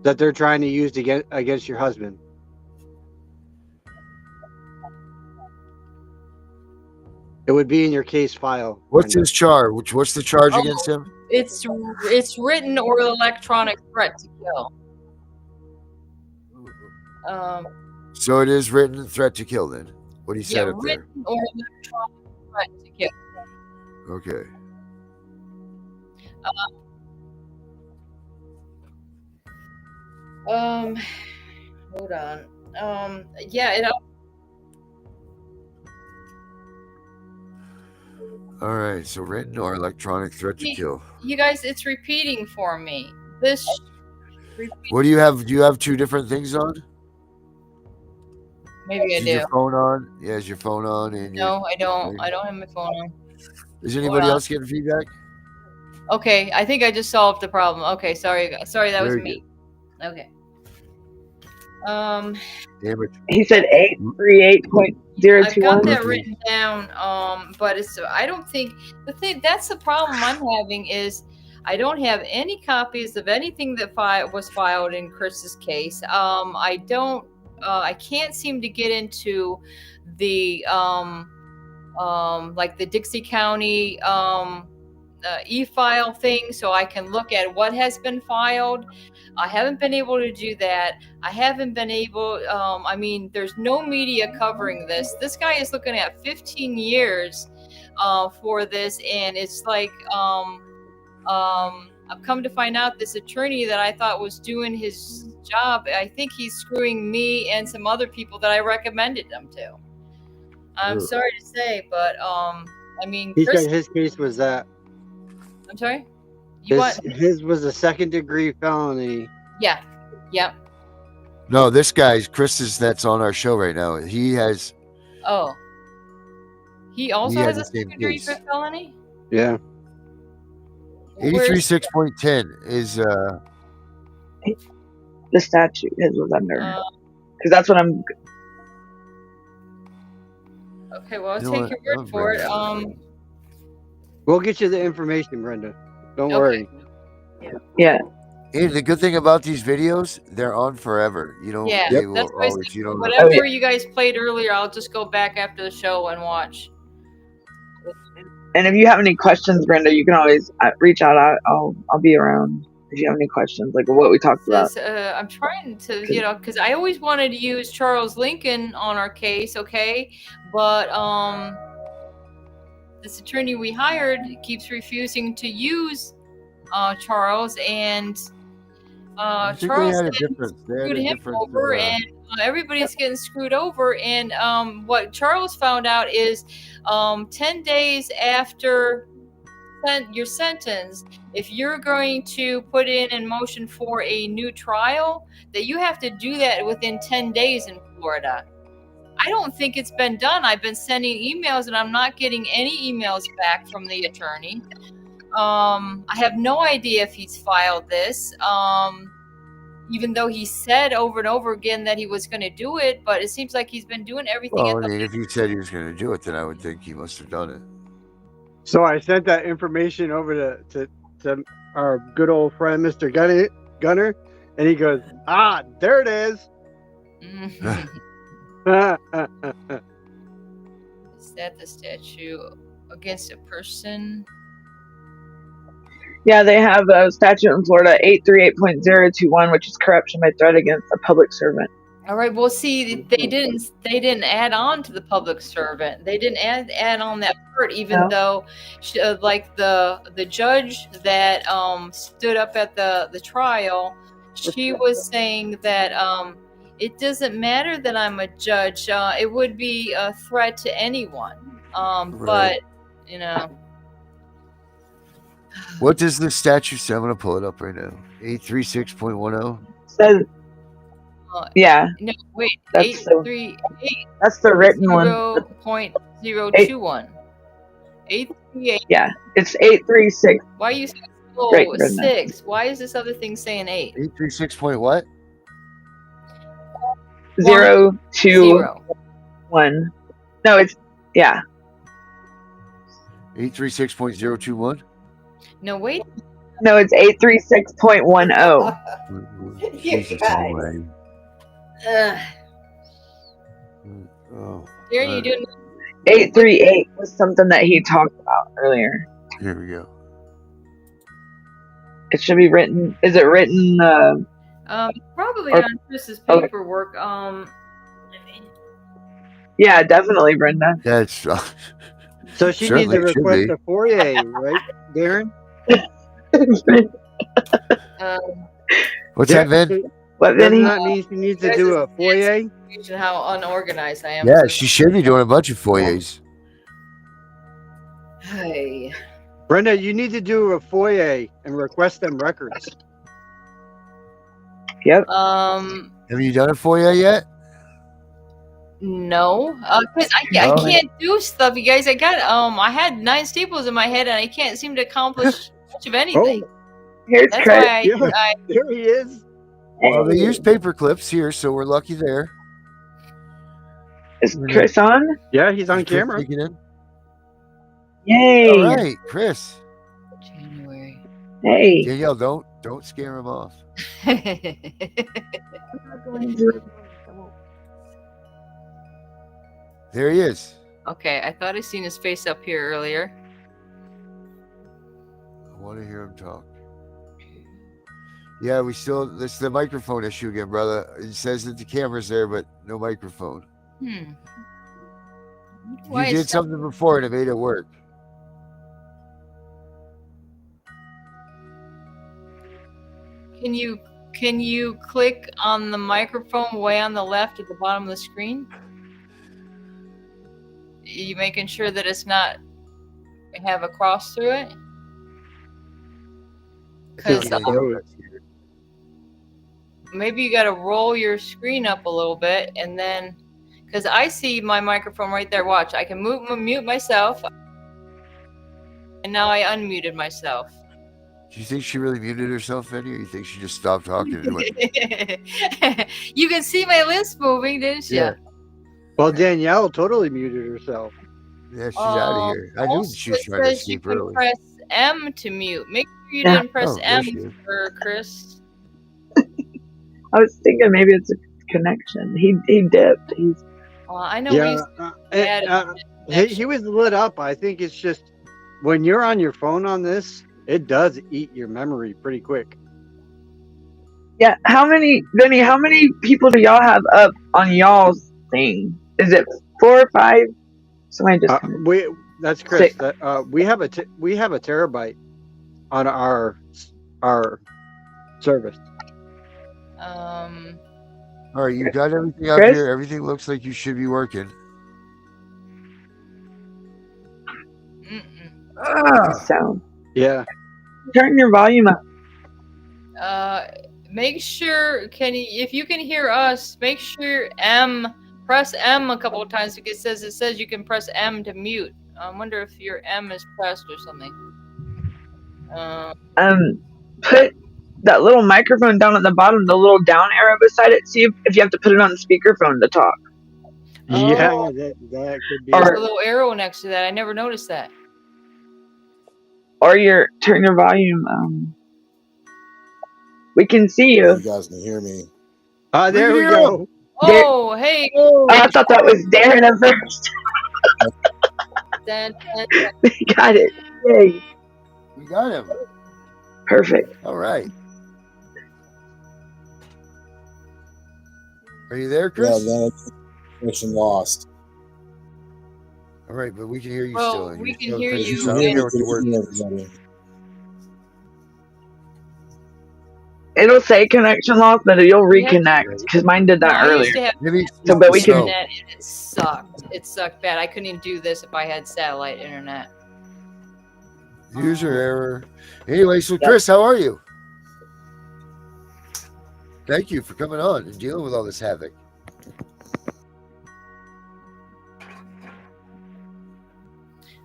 that they're trying to use against your husband. It would be in your case file.
What's his charge? What's the charge against him?
It's written or electronic threat to kill.
So it is written threat to kill then. What he said up there.
Written or electronic threat to kill.
Okay.
Hold on. Yeah.
All right. So written or electronic threat to kill.
You guys, it's repeating for me.
What do you have? Do you have two different things on?
Maybe I do.
Is your phone on? Yeah, is your phone on? And
no, I don't. I don't have my phone on.
Is anybody else getting feedback?
Okay, I think I just solved the problem. Okay, sorry, that was me. Okay.
Damn it.
He said 838.021.
I've got that written down, but I don't think that's the problem I'm having is I don't have any copies of anything that was filed in Chris's case. I can't seem to get into the like the Dixie County e-file thing so I can look at what has been filed. I haven't been able to do that. I haven't been able, there's no media covering this. This guy is looking at 15 years for this, and it's like, I've come to find out this attorney that I thought was doing his job, I think he's screwing me and some other people that I recommended them to. I'm sorry to say, but
he said his case was that.
I'm sorry?
His was a second-degree felony.
Yeah. Yep.
No, this guy's Chris's that's on our show right now. He has.
Oh. He also has a second-degree felony?
Yeah.
83.6.10 is
the statute his was under. Because that's what I'm.
Okay, well, I'll take your word for it.
We'll get you the information, Brenda. Don't worry.
Yeah.
Hey, the good thing about these videos, they're on forever. You know,
yeah,
they will
that's
always, you don't
whatever you guys played earlier, I'll just go back after the show and watch.
And if you have any questions, Brenda, you can always reach out. I'll be around if you have any questions, like what we talked about.
I'm trying to, because I always wanted to use Charles Lincoln on our case, okay? But this attorney we hired keeps refusing to use Charles, and Charles screwed him over, and everybody's getting screwed over. And what Charles found out is 10 days after your sentence, if you're going to put in motion for a new trial, that you have to do that within 10 days in Florida. I don't think it's been done. I've been sending emails and I'm not getting any emails back from the attorney. I have no idea if he's filed this. Even though he said over and over again that he was going to do it, but it seems like he's been doing everything.
Well, I mean, if he said he was going to do it, then I would think he must have done it.
So I sent that information over to our good old friend, Mr. Gunner, and he goes, there it is.
Is that the statute against a person?
Yeah, they have a statute in Florida, 838.021, which is corruption by threat against a public servant.
All right. Well, see, they didn't add on to the public servant. They didn't add on that part, even though, like the judge that stood up at the trial, she was saying that it doesn't matter that I'm a judge. It would be a threat to anyone. But you know.
What does the statute say? I'm going to pull it up right now. 836.10.
Says, yeah.
No, wait.
That's
838.
That's the written one.
0.021. 838.
Yeah, it's 836.
Why are you saying
Right,
6? Why is this other thing saying 8?
836 point what?
021. No, it's
836.021.
No, wait.
No, it's 836.10.
Jesus,
guys.
Oh,
Here you doing?
838 was something that he talked about earlier.
here we go.
It should be written. Is it written?
Probably on Chris's paperwork.
Yeah, definitely, Brenda.
That's
so she needs to request a FOIA, right, Darren?
What's that, Vin?
What,
Doesn't that mean she needs to do a FOIA?
How unorganized I am.
Yeah, she should be doing a bunch of FOIAs.
Hey.
Brenda, you need to do a FOIA and request them records.
Yep.
Have you done a FOIA yet?
No, because I can't do stuff, you guys. I had 9 staples in my head, and I can't seem to accomplish much of anything.
Here's
That's
Chris.
why
There he is.
Well, they use paper clips here, so we're lucky there.
Is Chris on?
Yeah, he's on camera.
Yay!
All right, Chris.
January.
Hey.
Danielle, don't scare him off. There he is.
Okay, I thought I seen his face up here earlier.
I want to hear him talk. Yeah, this is the microphone issue again, brother. It says that the camera's there, but no microphone.
You
did something before and it made it work.
Can you click on the microphone way on the left at the bottom of the screen? You making sure that it's not have a cross through it? Because maybe you got to roll your screen up a little bit, and then because I see my microphone right there. Watch, I can mute myself, and now I unmuted myself.
Do you think she really muted herself, Eddie, or you think she just stopped talking and went?
You can see my lips moving, didn't you?
Yeah.
Well, Danielle totally muted herself.
Yeah, she's out of here. I knew she was trying to escape
you
early.
can press M to mute. Make sure you didn't press
there she
M
is.
for Chris.
I was thinking maybe it's a connection. He dipped.
I know we used to
he was lit up. I think it's just when you're on your phone on this, it does eat your memory pretty quick.
Yeah. Vinny, how many people do y'all have up on y'all's thing? Is it 4 or 5? Somebody just
that's Chris. We have a terabyte on our service.
All right, you got everything up
Chris?
here. Everything looks like you should be working.
sound.
Yeah.
Turn your volume up.
Make sure if you can hear us, make sure press M a couple of times because it says you can press M to mute. I wonder if your M is pressed or something.
Put that little microphone down at the bottom, the little down arrow beside it. See if you have to put it on speakerphone to talk.
Yeah,
Oh.
that could be.
There's
Or
a little arrow next to that. I never noticed that.
or turn your volume. We can see you.
You guys can hear me.
There we go.
Oh, hey.
Oh, I thought that was Darren at first. We got it. Yay.
We got him.
Perfect.
All right. Are you there, Chris?
Yeah, then connection lost.
All right, but we can hear you
Well,
still.
we can
still
hear
Chris,
you.
I don't care what the word is.
It'll say connection lost, but you'll reconnect because mine did that
I
earlier.
used to have
But we can.
internet and it sucked. It sucked bad. I couldn't even do this if I had satellite internet.
User error. Anyway, so Chris, how are you? Thank you for coming on and dealing with all this havoc.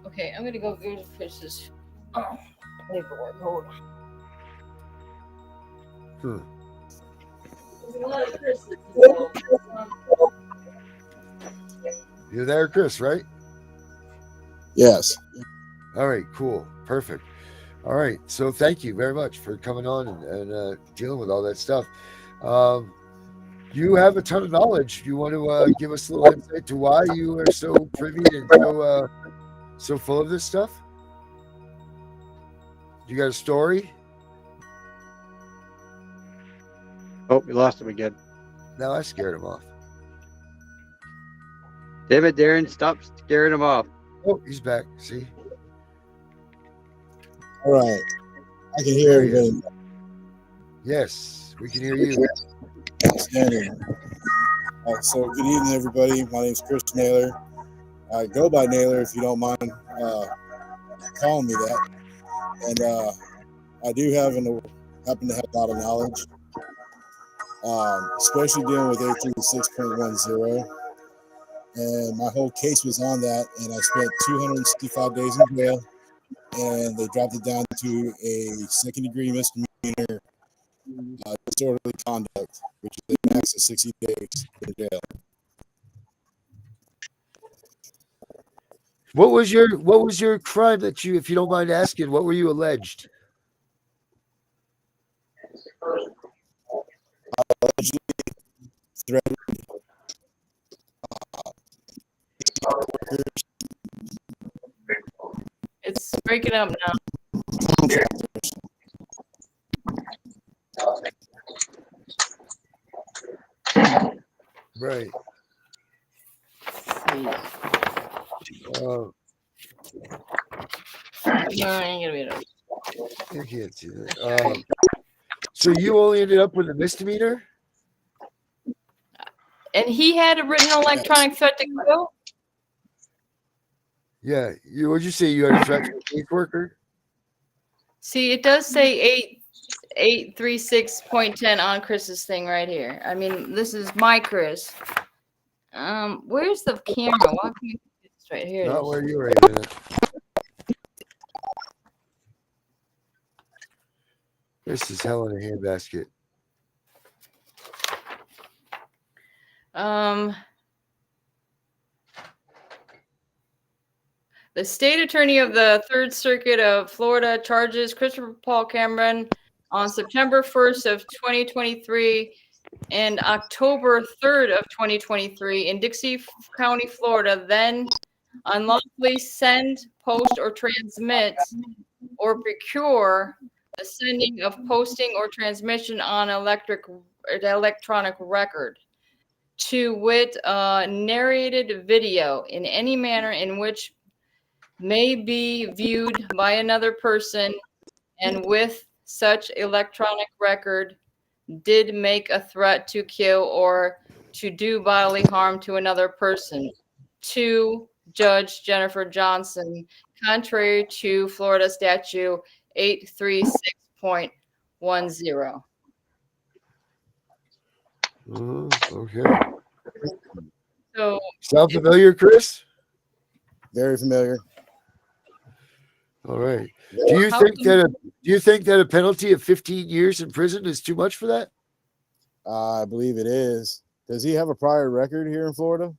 Okay, I'm gonna go through Chris's paperwork. Hold on.
You're there, Chris, right?
Yes.
All right, cool. Perfect. All right. So thank you very much for coming on and dealing with all that stuff. You have a ton of knowledge. You want to give us a little insight to why you are so privy and so full of this stuff? You got a story?
Oh, we lost him again.
No, I scared him off.
Damn it, Darren, stop scaring him off.
Oh, he's back. See?
All right. I can hear everybody.
Yes, we can hear you.
Outstanding. So good evening, everybody. My name is Chris Naylor. I go by Naylor, if you don't mind calling me that. And I do happen to have a lot of knowledge, especially dealing with 836.10. And my whole case was on that, and I spent 265 days in jail, and they dropped it down to a second-degree misdemeanor, disorderly conduct, which is a max of 60 days in jail.
What was your crime that you, if you don't mind asking, what were you alleged?
Allegedly threatened
It's breaking up now.
Right.
No, I ain't gonna be able to.
I can't see that. So you only ended up with a misdemeanor?
And he had a written electronic threat to kill?
Yeah. What'd you say? You had a threat to a caseworker?
See, it does say 836.10 on Chris's thing right here. I mean, this is my Chris. Where's the camera? Why can't you get this right here?
Not where you were aiming it. This is hell in a handbasket.
The state attorney of the Third Circuit of Florida charges Christopher Paul Cameron on September 1st of 2023 and October 3rd of 2023 in Dixie County, Florida, then unlawfully send, post, or transmit or procure the sending of posting or transmission on electronic record, to wit, narrated video in any manner in which may be viewed by another person, and with such electronic record did make a threat to kill or to do bodily harm to another person, to Judge Jennifer Johnson, contrary to Florida statute 836.10.
Okay.
So
Sound familiar, Chris?
Very familiar.
All right.
Yeah.
Do you think that a penalty of 15 years in prison is too much for that?
I believe it is. Does he have a prior record here in Florida?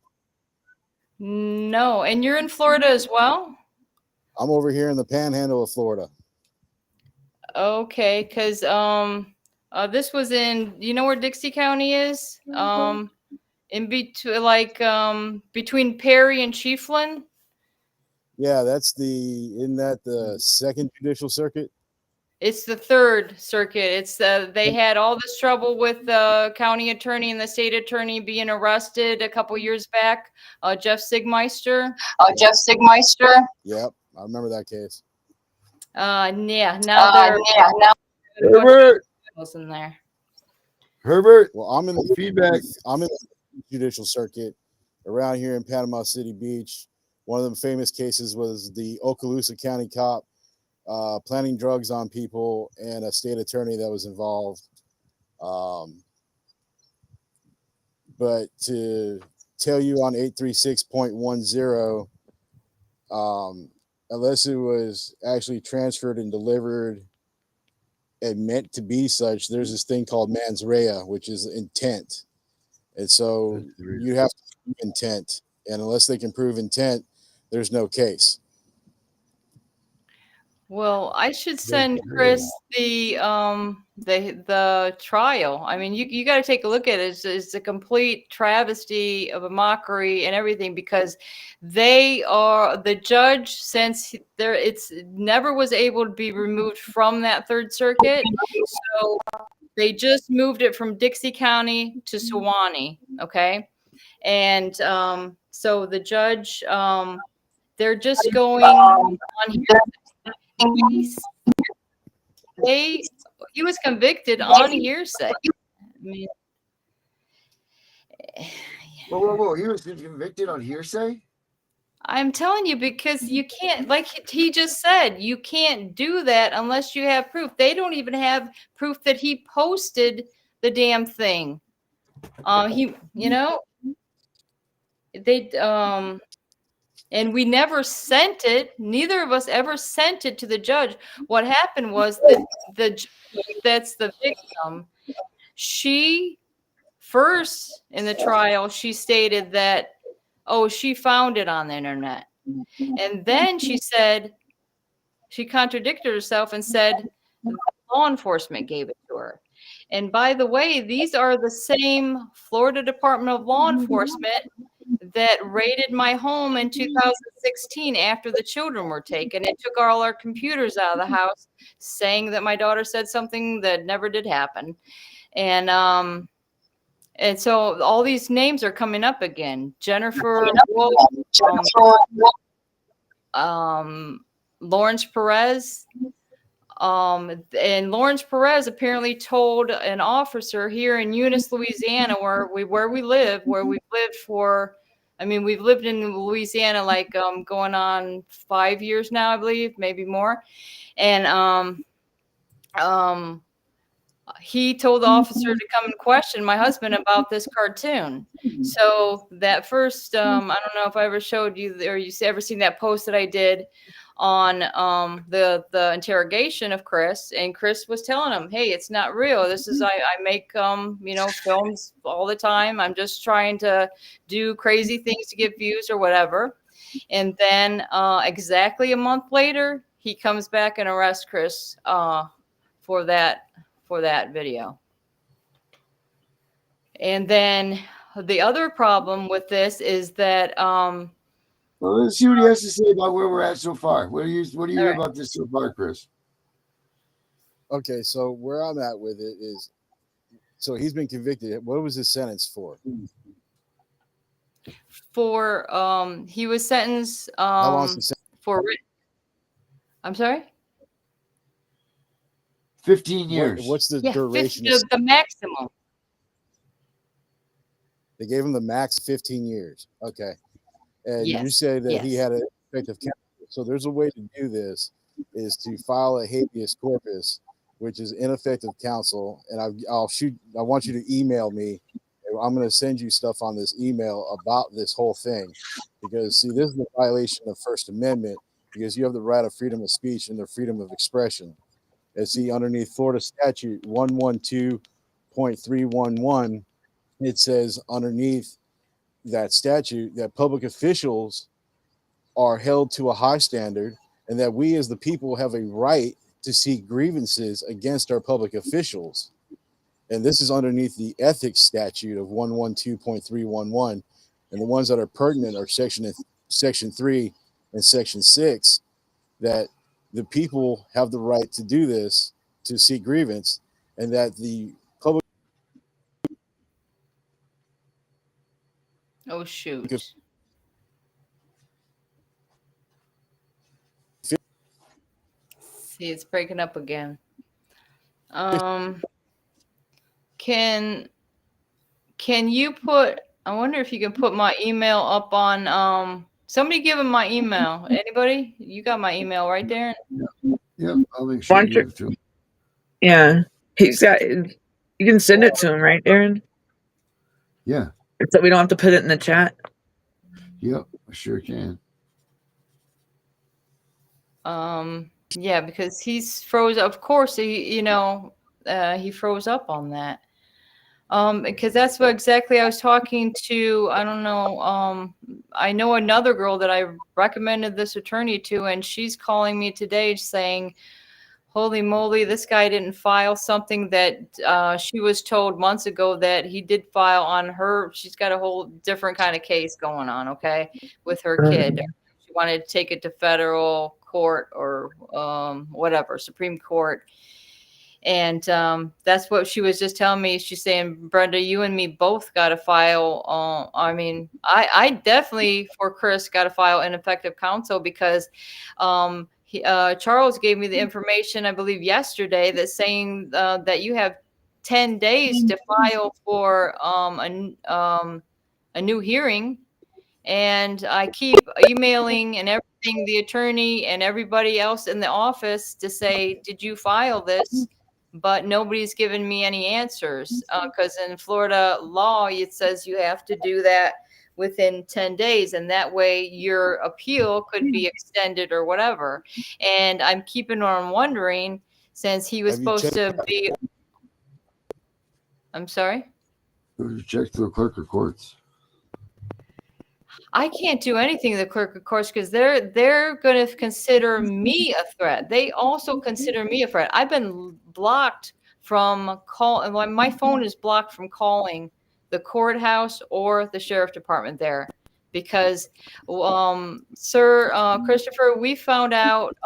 no, and you're in Florida as well?
I'm over here in the panhandle of Florida.
Okay, because this was in, you know where Dixie County is? In between between Perry and Chiefland.
Yeah, isn't that the second judicial circuit?
It's the third circuit. It's they had all this trouble with the county attorney and the state attorney being arrested a couple years back. Jeff Sigmeister.
Yep, I remember that case.
Yeah. Now they're
Herbert.
in there.
Herbert.
Well, I'm in the
feedback.
I'm in the judicial circuit around here in Panama City Beach. One of the famous cases was the Okaloosa County cop planting drugs on people and a state attorney that was involved. But to tell you on 836.10, unless it was actually transferred and delivered and meant to be such, there's this thing called mens rea, which is intent. And so you have to prove intent. And unless they can prove intent, there's no case.
Well, I should send Chris the trial. I mean, you got to take a look at it. It's a complete travesty of a mockery and everything, because they are the judge, since it's never was able to be removed from that third circuit. So they just moved it from Dixie County to Suwannee. Okay. And so the judge, they're just going on here. He was convicted on hearsay. I mean,
Whoa. He was convicted on hearsay?
I'm telling you, because you can't, like he just said, you can't do that unless you have proof. They don't even have proof that he posted the damn thing. They and we never sent it. Neither of us ever sent it to the judge. What happened was the judge, that's the victim, she first in the trial, she stated that, she found it on the internet. And then she said, she contradicted herself and said law enforcement gave it to her. And by the way, these are the same Florida Department of Law Enforcement that raided my home in 2016 after the children were taken. It took all our computers out of the house, saying that my daughter said something that never did happen. And so all these names are coming up again. Jennifer Wolf, Lawrence Perez. And Lawrence Perez apparently told an officer here in Eunice, Louisiana, where we've lived in Louisiana like going on 5 years now, I believe, maybe more. And he told the officer to come and question my husband about this cartoon. So that first, I don't know if I ever showed you, or you ever seen that post that I did on the interrogation of Chris, and Chris was telling him, hey, it's not real. This is, I make films all the time. I'm just trying to do crazy things to get views or whatever. And then exactly a month later, he comes back and arrests Chris for that video. And then the other problem with this is that
well, let's see what he has to say about where we're at so far. What do you hear about this so far, Chris?
Okay, so where I'm at with it is, so he's been convicted. What was his sentence for?
He was sentenced
How long's the sentence?
I'm sorry?
15 years.
What's the duration?
The maximum.
They gave him the max 15 years. Okay. And you say that he had an effective counsel. So there's a way to do this. is to file a habeas corpus, which is ineffective counsel. And I want you to email me. I'm going to send you stuff on this email about this whole thing, because see, this is a violation of First Amendment, because you have the right of freedom of speech and the freedom of expression. And see, underneath Florida statute 112.311, it says underneath that statute that public officials are held to a high standard, and that we as the people have a right to seek grievances against our public officials. And this is underneath the ethics statute of 112.311. And the ones that are pertinent are section 3 and section 6, that the people have the right to do this, to seek grievance, and that the public
Oh shoot. See, it's breaking up again. Can you put, I wonder if you can put my email up on somebody give him my email. Anybody? You got my email right there?
Yeah, I'll make sure you give it to him.
Yeah. He's got, you can send it to him, right, Darren?
Yeah.
So we don't have to put it in the chat.
Yep, I sure can.
Yeah, because he's froze. Of course, he froze up on that. Because that's what exactly I was talking to. I don't know. I know another girl that I recommended this attorney to, and she's calling me today saying, holy moly, this guy didn't file something that she was told months ago that he did file on her. She's got a whole different kind of case going on, okay, with her kid. She wanted to take it to federal court or whatever, Supreme Court. And that's what she was just telling me. She's saying, Brenda, you and me both got to file. I mean, I definitely, for Chris, got to file ineffective counsel, because Charles gave me the information, I believe, yesterday, that's saying that you have 10 days to file for a new hearing. And I keep emailing and everything, the attorney and everybody else in the office, to say, did you file this? But nobody's given me any answers, because in Florida law, it says you have to do that within 10 days. And that way your appeal could be extended or whatever. And I'm keeping on wondering, since he was supposed to be. I'm sorry?
Check to the clerk of courts.
I can't do anything to the clerk of courts, because they're going to consider me a threat. They also consider me a threat. I've been blocked from my phone is blocked from calling the courthouse or the sheriff department there, because Sir Christopher, we found out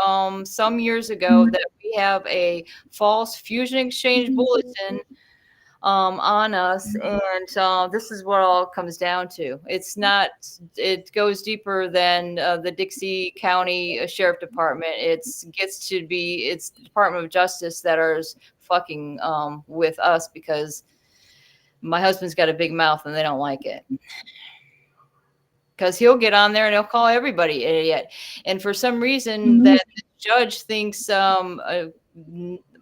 some years ago that we have a false fusion exchange bulletin on us, and this is what all comes down to. It's not, it goes deeper than the Dixie County Sheriff Department. It's the Department of Justice that are fucking with us, because my husband's got a big mouth and they don't like it. Because he'll get on there and he'll call everybody idiot, and for some reason that the judge thinks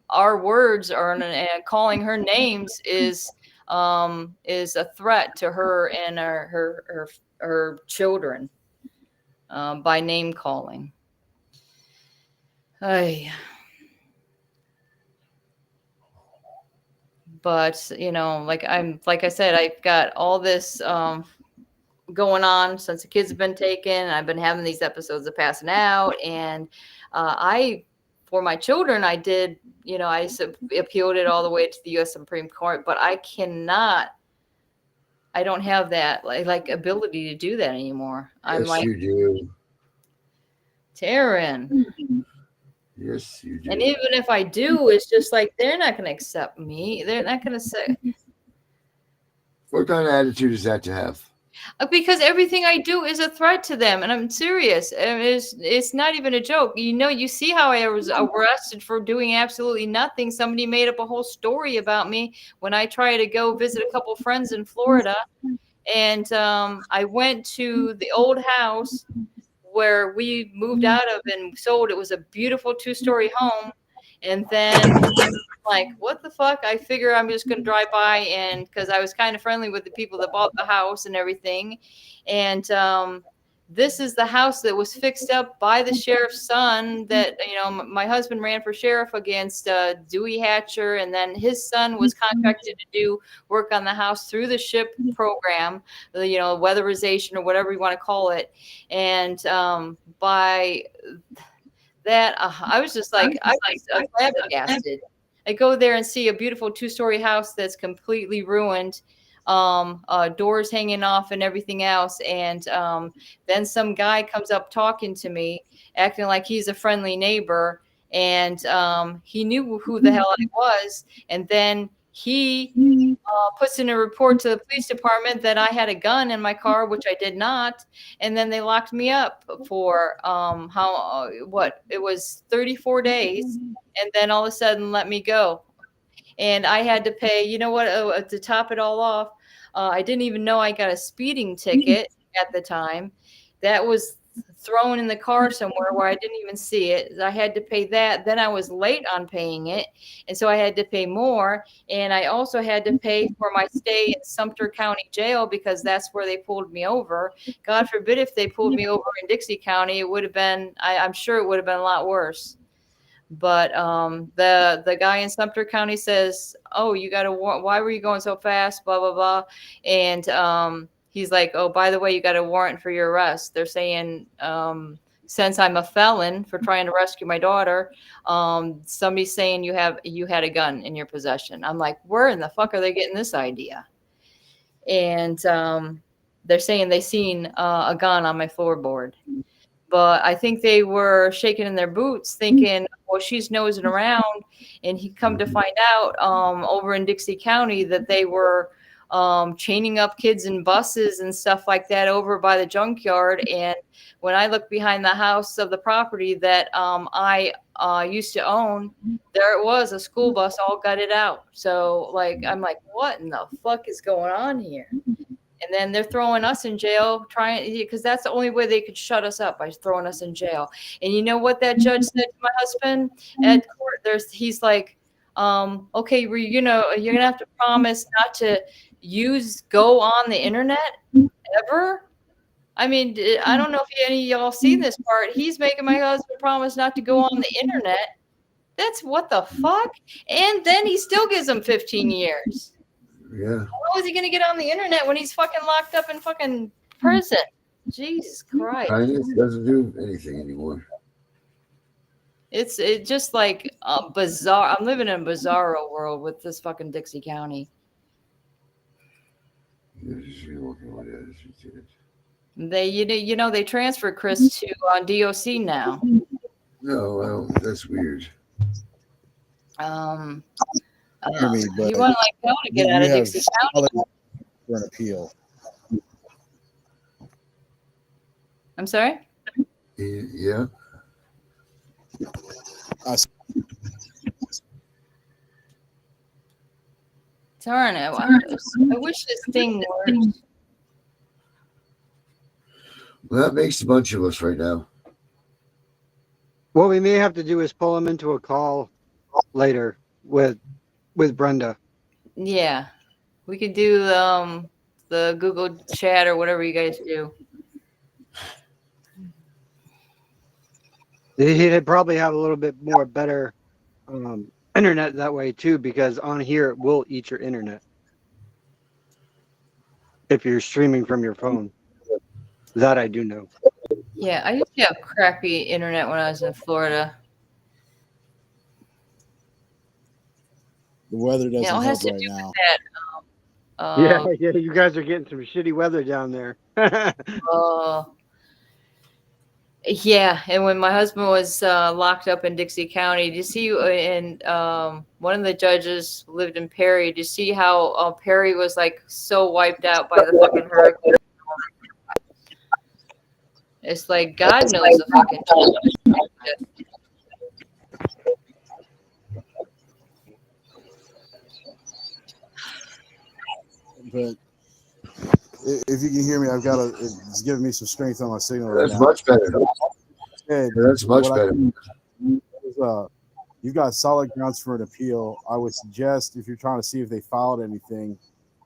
our words are calling her names is a threat to her and her children by name calling. But like I said, I've got all this going on since the kids have been taken. I've been having these episodes of passing out, and for my children, I did, I appealed it all the way to the U.S. Supreme Court, but I don't have that like ability to do that anymore. I'm
Yes, you do.
Taryn.
Yes, you do.
And even if I do, it's just like, they're not going to accept me. They're not going to say.
What kind of attitude is that to have?
Because everything I do is a threat to them, and I'm serious. It's not even a joke. You see how I was arrested for doing absolutely nothing. Somebody made up a whole story about me when I tried to go visit a couple friends in Florida, and I went to the old house where we moved out of and sold. It was a beautiful 2-story home. And then like, what the fuck? I figure I'm just going to drive by, and because I was kind of friendly with the people that bought the house and everything. And this is the house that was fixed up by the sheriff's son that, my husband ran for sheriff against Dewey Hatcher. And then his son was contracted to do work on the house through the SHIP program, weatherization or whatever you want to call it. And by that, I was just like, I was flabbergasted. I go there and see a beautiful 2-story house that's completely ruined, doors hanging off and everything else. And then some guy comes up talking to me, acting like he's a friendly neighbor. And he knew who the hell I was. And then he puts in a report to the police department that I had a gun in my car, which I did not. And then they locked me up for it was 34 days. And then all of a sudden let me go. And I had to pay, to top it all off, I didn't even know I got a speeding ticket at the time. That was thrown in the car somewhere where I didn't even see it. I had to pay that. Then I was late on paying it. And so I had to pay more. And I also had to pay for my stay in Sumter County Jail because that's where they pulled me over. God forbid if they pulled me over in Dixie County, it would have been, I'm sure it would have been a lot worse. But the guy in Sumter County says, "Oh, you got a warrant. Why were you going so fast? Blah, blah, blah." And he's like, "Oh, by the way, you got a warrant for your arrest." They're saying, since I'm a felon for trying to rescue my daughter, somebody's saying you had a gun in your possession. I'm like, where in the fuck are they getting this idea? And they're saying they seen a gun on my floorboard. But I think they were shaking in their boots thinking, well, she's nosing around. And he come to find out over in Dixie County that they were chaining up kids in buses and stuff like that over by the junkyard. And when I looked behind the house of the property that I used to own, there it was, a school bus all gutted out. So I'm like, what in the fuck is going on here? And then they're throwing us in jail, because that's the only way they could shut us up, by throwing us in jail. And you know what that judge said to my husband at court? He's like, okay, you're gonna have to promise not to go on the internet ever. I mean, I don't know if any of y'all seen this part. He's making my husband promise not to go on the internet. That's what the fuck? And then he still gives him 15 years.
Yeah.
How is he going to get on the internet when he's fucking locked up in fucking prison? Jesus Christ.
Kindness doesn't do anything anymore.
It's just like bizarre. I'm living in a bizarro world with this fucking Dixie County. They, they transferred Chris to on DOC now.
No, well, that's weird.
But
you want to to get out of Dixie County
for an appeal.
I'm sorry?
Yeah.
Darn it. I wish this thing worked.
Well, that makes a bunch of us right now.
What we may have to do is pull him into a call later with Brenda.
Yeah. We could do the Google chat or whatever you guys do.
He'd probably have a little bit more better internet that way too, because on here it will eat your internet if you're streaming from your phone. That I do know.
Yeah, I used to have crappy internet when I was in Florida.
The weather doesn't help
has to
right
do
now.
With that.
Yeah, you guys are getting some shitty weather down there.
Yeah, and when my husband was locked up in Dixie County, did you see? And one of the judges lived in Perry. Did you see how Perry was like so wiped out by the fucking hurricane? It's like God knows the fucking time.
But if you can hear me, it's giving me some strength on my signal right
That's
now.
much better.
And
That's much better.
You've got solid grounds for an appeal. I would suggest if you're trying to see if they filed anything,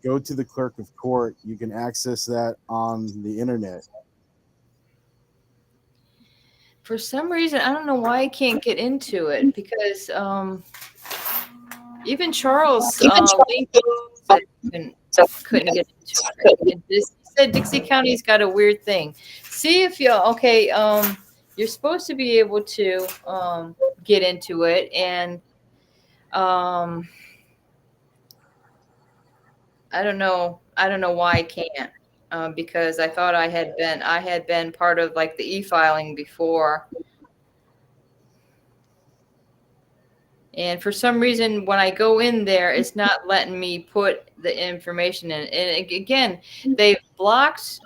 go to the clerk of court. You can access that on the internet.
For some reason, I don't know why I can't get into it because even Charles Link said couldn't get into it. And he said Dixie County's got a weird thing. See if you you're supposed to be able to get into it, and I don't know why I can't. Because I thought I had been part of like the e-filing before. And for some reason, when I go in there, it's not letting me put the information in. And again, they've blocked,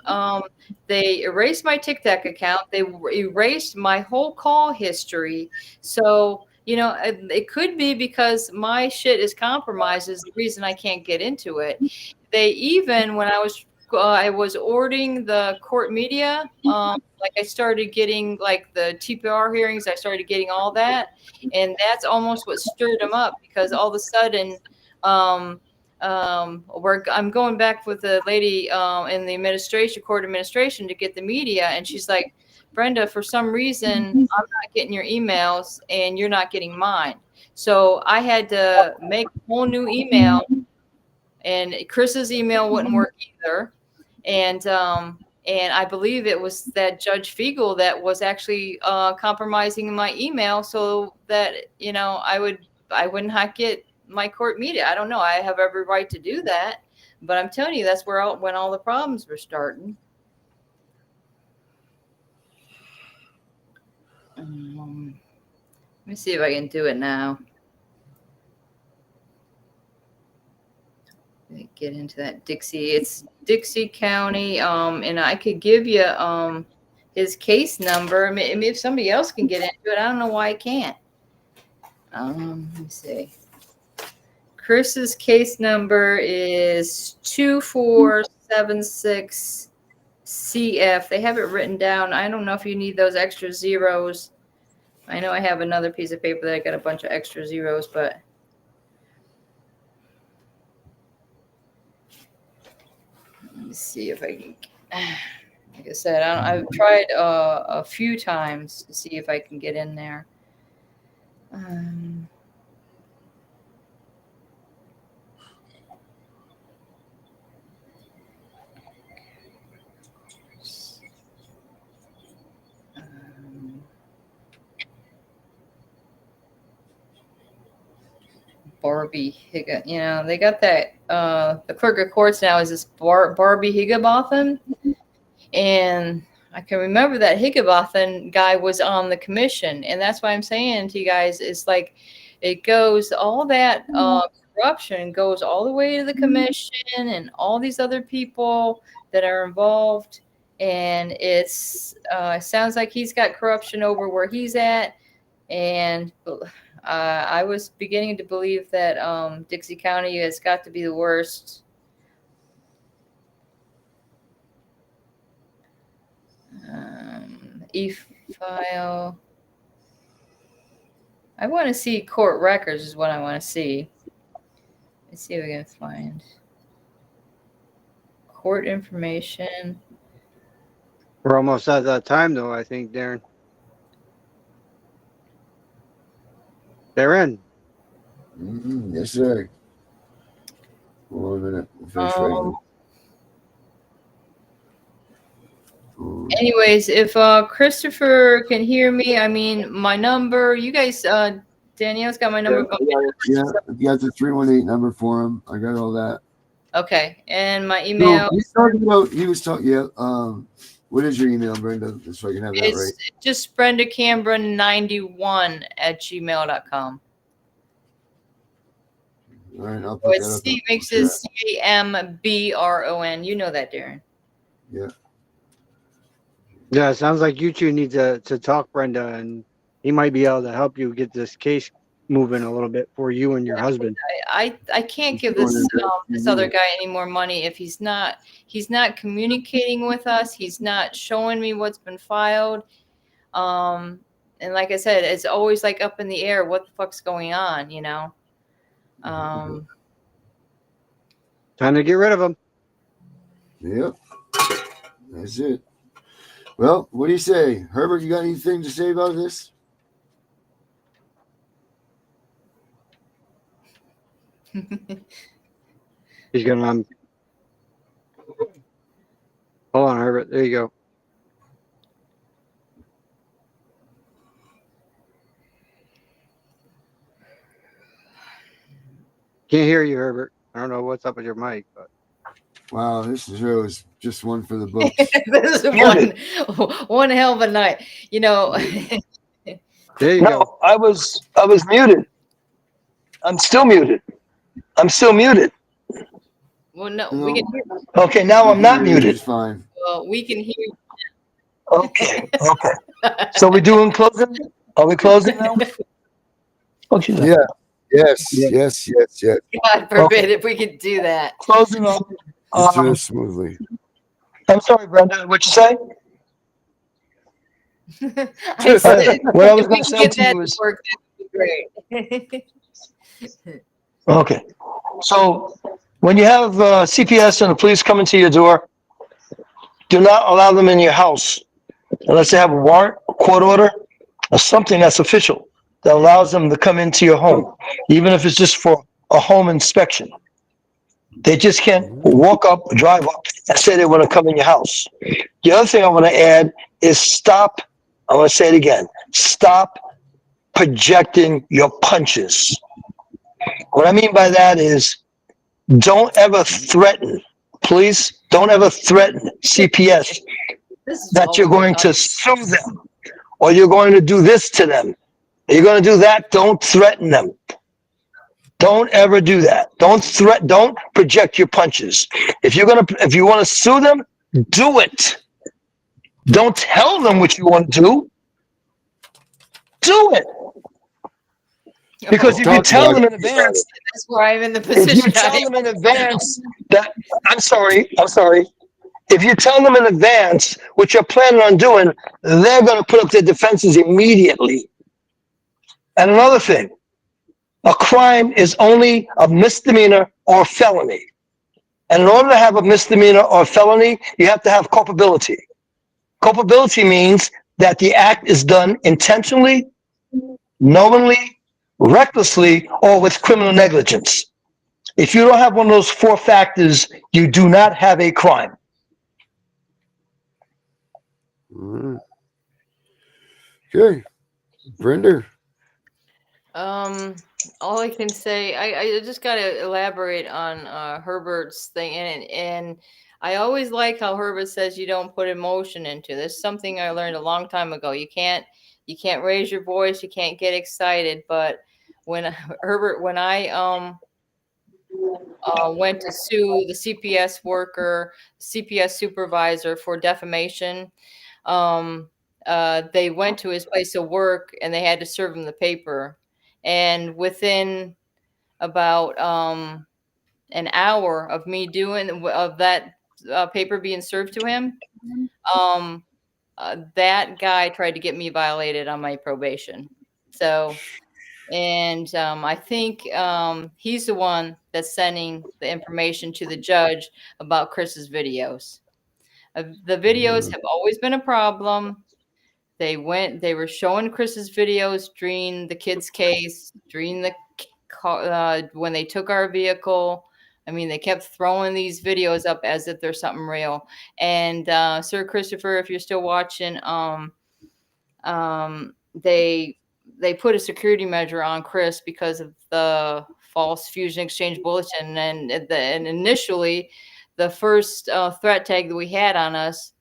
they erased my TikTok account. They erased my whole call history. So, it could be because my shit is compromised is the reason I can't get into it. They even, when I was ordering the court media, like I started getting like the TPR hearings, I started getting all that. And that's almost what stirred them up because all of a sudden, I'm going back with the lady in the court administration to get the media. And she's like, Brenda, for some reason, I'm not getting your emails and you're not getting mine. So I had to make a whole new email, and Chris's email wouldn't work either. And I believe it was that Judge Fiegel that was actually compromising my email so that, I wouldn't not get my court media. I don't know. I have every right to do that. But I'm telling you, that's when all the problems were starting. Let me see if I can do it now. Get into that Dixie. It's Dixie County. And I could give you his case number. Maybe if somebody else can get into it, I don't know why I can't. Let me see. Chris's case number is 2476 CF. They have it written down. I don't know if you need those extra zeros. I know I have another piece of paper that I got a bunch of extra zeros, but let me see if I can. Like I said, I've tried a few times to see if I can get in there. Barbie Higa, they got that. The clerk of courts now is this Barbie Higginbotham, and I can remember that Higginbotham guy was on the commission, and that's why I'm saying to you guys, it's like it goes all that corruption goes all the way to the commission and all these other people that are involved, and it sounds like he's got corruption over where he's at, and. I was beginning to believe that Dixie County has got to be the worst. E-file. I want to see court records is what I want to see. Let's see if we can find court information.
We're almost at that time, though, I think, Darren. They're in.
Yes, sir. 1 minute.
Anyways, if Christopher can hear me, I mean, my number, you guys, Danielle's got my number.
Yeah, you got the 318 number for him. I got all that.
Okay, and my email.
What is your email, Brenda? Just so I can have that right.
It's just BrendaCambron91@gmail.com.
All right, I'll put that up.
C makes it CAMBRON. You know that, Darren.
Yeah.
Yeah, it sounds like you two need to talk, Brenda, and he might be able to help you get this case moving a little bit for you and your husband.
I can't give this other guy any more money if he's not communicating with us. He's not showing me what's been filed. And like I said, it's always like up in the air. What the fuck's going on? You know.
Time to get rid of him.
Yep. That's it. Well, what do you say, Herbert? You got anything to say about this?
He's gonna. Hold on, Herbert. There you go. Can't hear you, Herbert. I don't know what's up with your mic, but
Wow, this show is just one for the books.
This is one hell of a night. You know.
there you go.
I was muted. I'm still muted.
Well, no, we can hear.
Okay, now I'm not muted.
It's fine.
Well, we can hear.
Okay. So we doing closing? Are we closing now? Oh, she's not.
Yeah. Yes.
God forbid if we could do that.
Closing up.
Let's do this smoothly.
I'm sorry, Brenda. What'd you say?
I said,
what I was
if we
going to
could
say
get
to
that
you
to
is
work, that'd be great.
okay. So when you have CPS and the police come into your door, do not allow them in your house unless they have a warrant, a court order, or something that's official that allows them to come into your home, even if it's just for a home inspection. They just can't walk up, drive up, and say they want to come in your house. The other thing I want to add is stop. I want to say it again. Stop projecting your punches. What I mean by that is don't ever threaten, please, don't ever threaten CPS that you're going to sue them or you're going to do this to them. You're going to do that. Don't threaten them. Don't ever do that. Don't project your punches. If you want to sue them, do it. Don't tell them what you want to do. Do it. Because if you tell them in advance,
that's where I'm in the position.
If you tell them in advance that I'm sorry. If you tell them in advance what you're planning on doing, they're going to put up their defenses immediately. And another thing, a crime is only a misdemeanor or felony. And in order to have a misdemeanor or felony, you have to have culpability. Culpability means that the act is done intentionally, knowingly, recklessly, or with criminal negligence. If you don't have one of those four factors, you do not have a crime.
Okay. Brenda.
All I can say, I just got to elaborate on Herbert's thing, and I always like how Herbert says you don't put emotion into this. Something I learned a long time ago. You can't raise your voice, you can't get excited. But when I went to sue the CPS worker, CPS supervisor for defamation, they went to his place of work and they had to serve him the paper. And within about an hour of me of that paper being served to him, that guy tried to get me violated on my probation. So, and I think he's the one that's sending the information to the judge about Chris's videos. The videos have always been a problem. They were showing Chris's videos during the kids' case, during the when they took our vehicle. I mean, they kept throwing these videos up as if there's something real. And Sir Christopher, if you're still watching, they put a security measure on Chris because of the false fusion exchange bulletin. And initially, the first threat tag that we had on us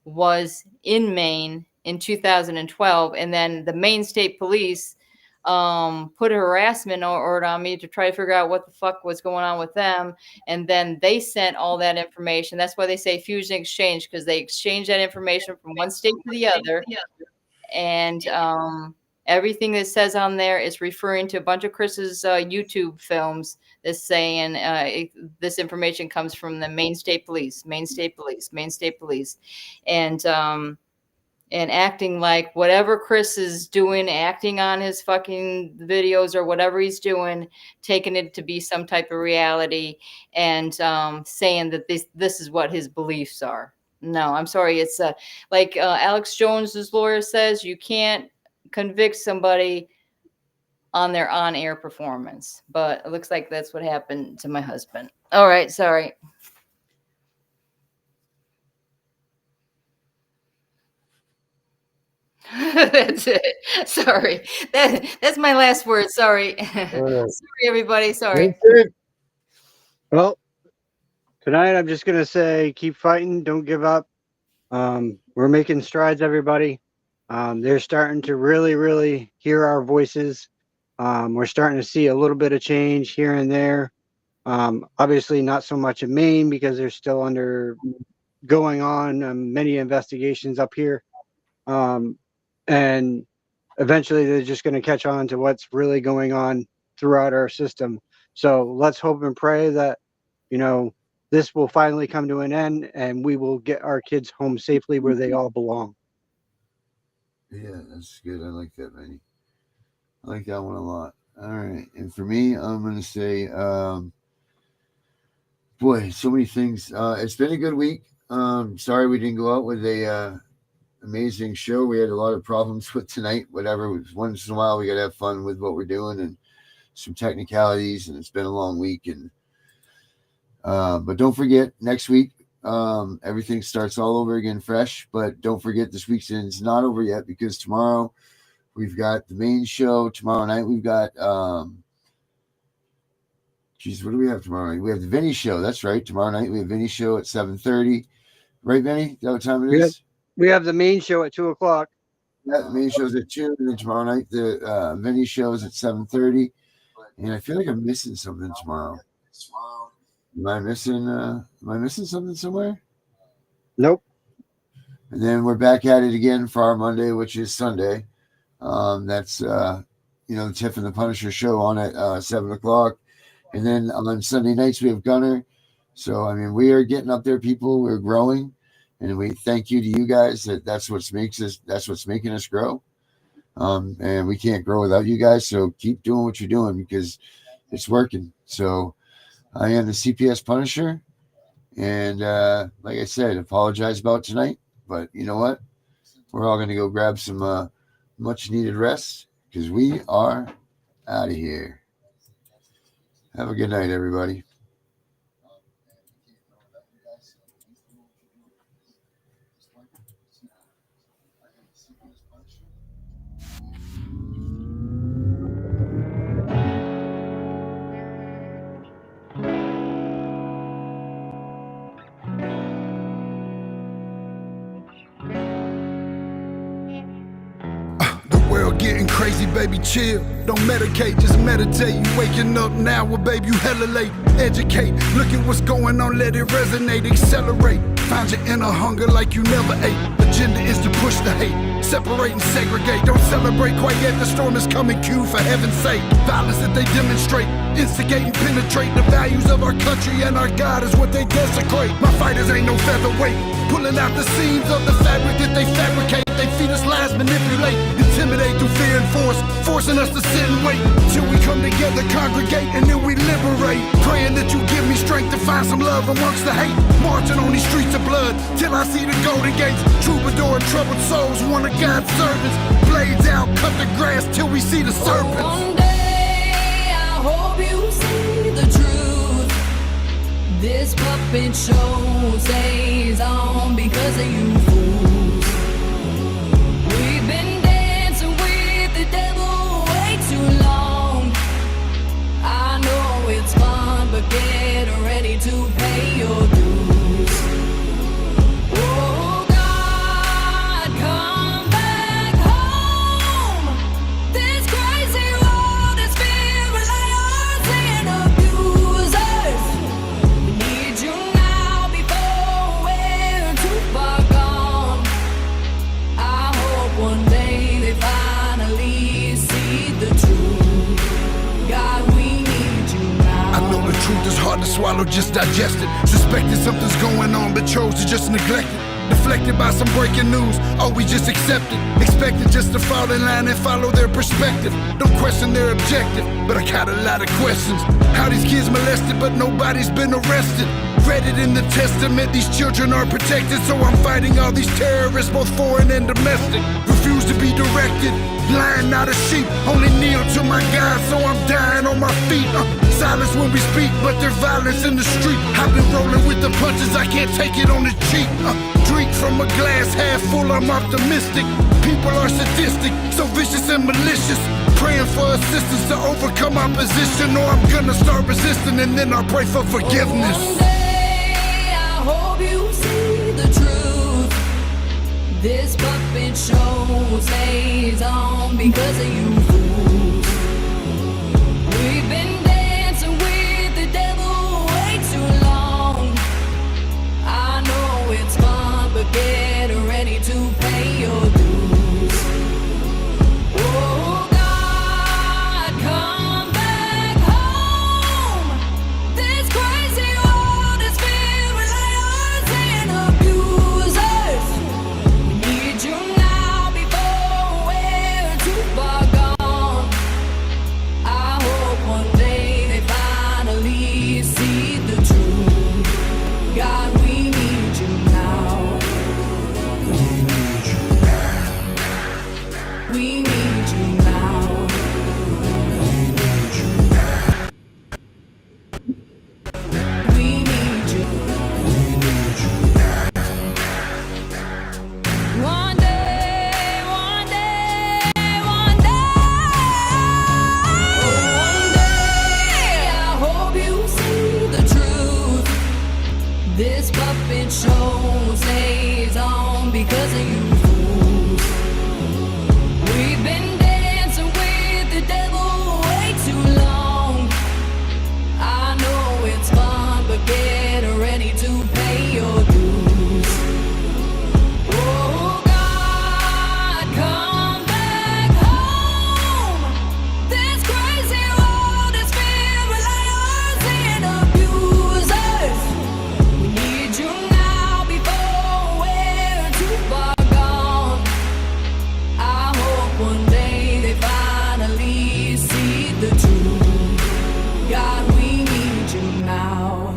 was in Maine in 2012, and then the Maine State Police put a harassment order on me to try to figure out what the fuck was going on with them, and then they sent all that information. That's why they say fusion exchange, because they exchange that information from one state to the other, and Everything that says on there is referring to a bunch of Chris's YouTube films that's saying this information comes from the Maine State Police, and acting like whatever Chris is doing, acting on his fucking videos or whatever he's doing, taking it to be some type of reality, and saying that this is what his beliefs are. No, I'm sorry. It's like Alex Jones's lawyer says, you can't convict somebody on their on-air performance. But it looks like that's what happened to my husband. All right, sorry. That's it. Sorry. That's my last word. Sorry. Sorry, everybody. Sorry.
Well, tonight I'm just going to say keep fighting. Don't give up. We're making strides, everybody. They're starting to really, really hear our voices. We're starting to see a little bit of change here and there. Obviously, not so much in Maine because they're still going on many investigations up here. And eventually they're just going to catch on to what's really going on throughout our system. So let's hope and pray that, this will finally come to an end and we will get our kids home safely where they all belong.
Yeah, that's good. I like that, Manny. I like that one a lot. All right. And for me, I'm going to say, boy, so many things. It's been a good week. Sorry we didn't go out with a amazing show. We had a lot of problems with tonight. Whatever. Once in a while, we got to have fun with what we're doing and some technicalities. And it's been a long week. And but don't forget, next week, everything starts all over again fresh. But don't forget, this weekend's not over yet because tomorrow we've got the main show. Tomorrow night we've got what do we have tomorrow night? We have the Vinny show. That's right. Tomorrow night we have Vinny show at 7:30. Right, Vinny? Is that what time it is?
We have the main show at 2:00.
Yeah, the main show's at 2, and then tomorrow night the Vinny show is at 7:30. And I feel like I'm missing something tomorrow. Am I missing something somewhere?
Nope.
And then we're back at it again for our Monday, which is Sunday. That's the Tiff and the Punisher show on at 7:00. And then on Sunday nights we have Gunner. So we are getting up there, people. We're growing. And we thank you to you guys that's what's making us grow. And we can't grow without you guys. So keep doing what you're doing because it's working. So I am the CPS Punisher. And like I said, apologize about tonight. But you know what? We're all going to go grab some much needed rest because we are out of here. Have a good night, everybody.
Getting crazy, baby, chill. Don't medicate, just meditate. You waking up now, well, baby, you hella late. Educate, look at what's going on, let it resonate, accelerate. Find your inner hunger like you never ate. Agenda is to push the hate, separate and segregate. Don't celebrate quite yet, the storm is coming, Q, for heaven's sake. Violence that they demonstrate, instigate and penetrate. The values of our country and our God is what they desecrate. My fighters ain't no featherweight, pulling out the seams of the fabric that they fabricate. They feed us lies, manipulate, intimidate through fear and force, forcing us to sit and wait till we come together, congregate, and then we liberate. Praying that you give me strength to find some love amongst the hate. Marching on these streets of blood till I see the golden gates. Troubadour and troubled souls, one of God's servants. Blades out, cut the grass till we see the serpents.
One day I hope you see the truth. This puppet show stays on because of you fools. We've been dancing with the devil way too long. I know it's fun, but get ready to pay your dues. Oh God, come back home. This crazy world is filled with liars and abusers. We need you now before we're too far gone.
swallow, just digest it. Suspected something's going on, but chose to just neglect it. Deflected by some breaking news, oh, we just accept it. Expected just to fall in line and follow their perspective. Don't question their objective, but I got a lot of questions. How these kids molested, but nobody's been arrested. Read it in the testament, these children are protected. So I'm fighting all these terrorists, both foreign and domestic. Refuse to be directed, lion not a sheep. Only kneel to my God, so I'm dying on my feet. Silence when we speak, but there's violence in the street. I've been rolling with the punches, I can't take it on the cheap. Drink from a glass half full, I'm optimistic. People are sadistic, so vicious and malicious. Praying for assistance to overcome opposition, or I'm gonna start resisting and then I'll pray for forgiveness.
One day I hope you see the truth. This puppet show stays on because of you fools. We've been dancing with the devil way too long. I know it's fun, but get ready to pay your dues. Oh God, come back home. This crazy world is filled with liars and abusers. We need you now before we're too far gone. I hope one day they finally see the truth. God, we need you now. We need you now. We need you now. We need you. One day, one day, one day I hope you see the truth. This puppet show stays on because of you fools. We've been dancing with the devil way too long. I know it's fun, but get ready to pay your dues. Oh God, come back home. This crazy world is filled with liars and abusers. We need you now before we're too far gone. I hope one day they finally see the truth. God, we need you now.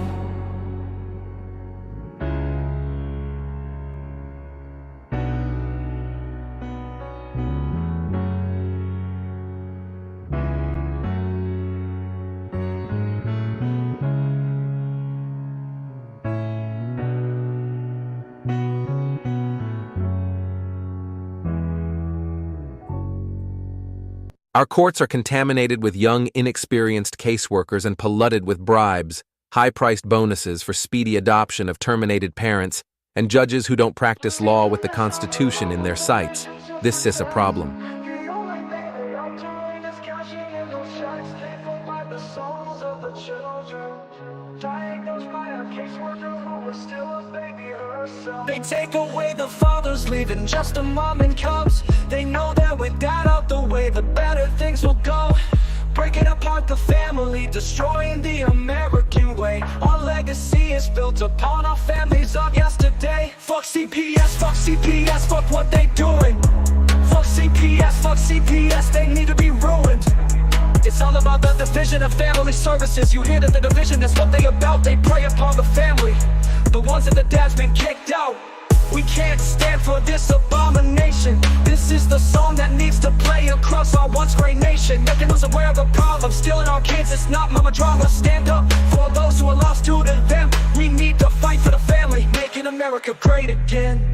Our courts are contaminated with young, inexperienced caseworkers and polluted with bribes, high-priced bonuses for speedy adoption of terminated parents, and judges who don't practice law with the Constitution in their sights. This is a problem.
They take away the fathers, leaving just a mom and cubs. They know that with dad out the way, the better things will go. Breaking apart the family, destroying the American way. Our legacy is built upon our families of yesterday. Fuck CPS, fuck what they doing. Fuck CPS, they need to be ruined. It's all about the division of family services. You hear that the division, that's what they about. They prey upon the family, the ones that the dad's been kicked out. We can't stand for this abomination. This is the song that needs to play across our once great nation, making us aware of the problem. Stealing our kids, it's not mama drama. Stand up for those who are lost to them. We need to fight for the family, making America great again.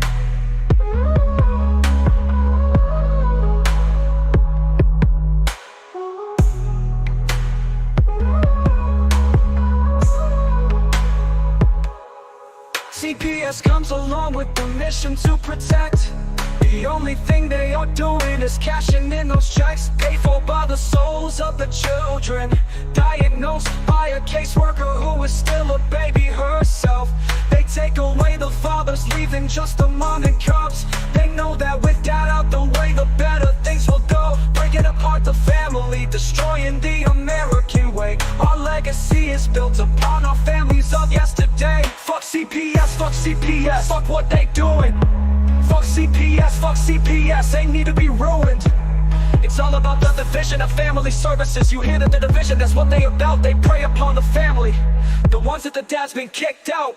CPS comes along with the mission to protect. The only thing they are doing is cashing in those checks, paid for by the souls of the children, diagnosed by a caseworker who is still a baby herself. They take away the fathers, leaving just a mom and cubs. They know that with dad out the way, the better things will go. Breaking apart the family, destroying the American way. Our legacy legacy is built upon our families of yesterday. Fuck CPS, fuck what they doing. Fuck CPS, they need to be ruined. It's all about the division of family services. You hear the division, that's what they about. They prey upon the family, the ones that the dad's been kicked out.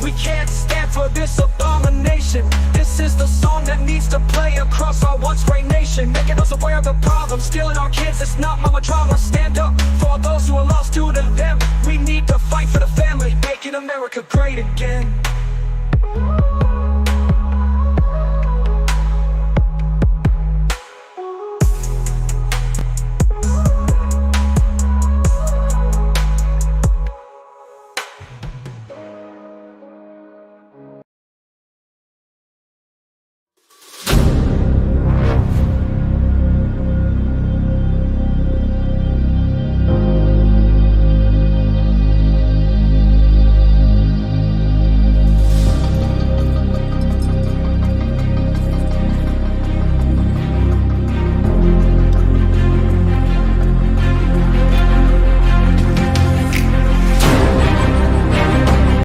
We can't stand for this abomination. This is the song that needs to play across our once great nation, making us aware of the problem, stealing our kids. It's not mama drama. Stand up for all those who are lost to them. We need to fight for the family, making America great again.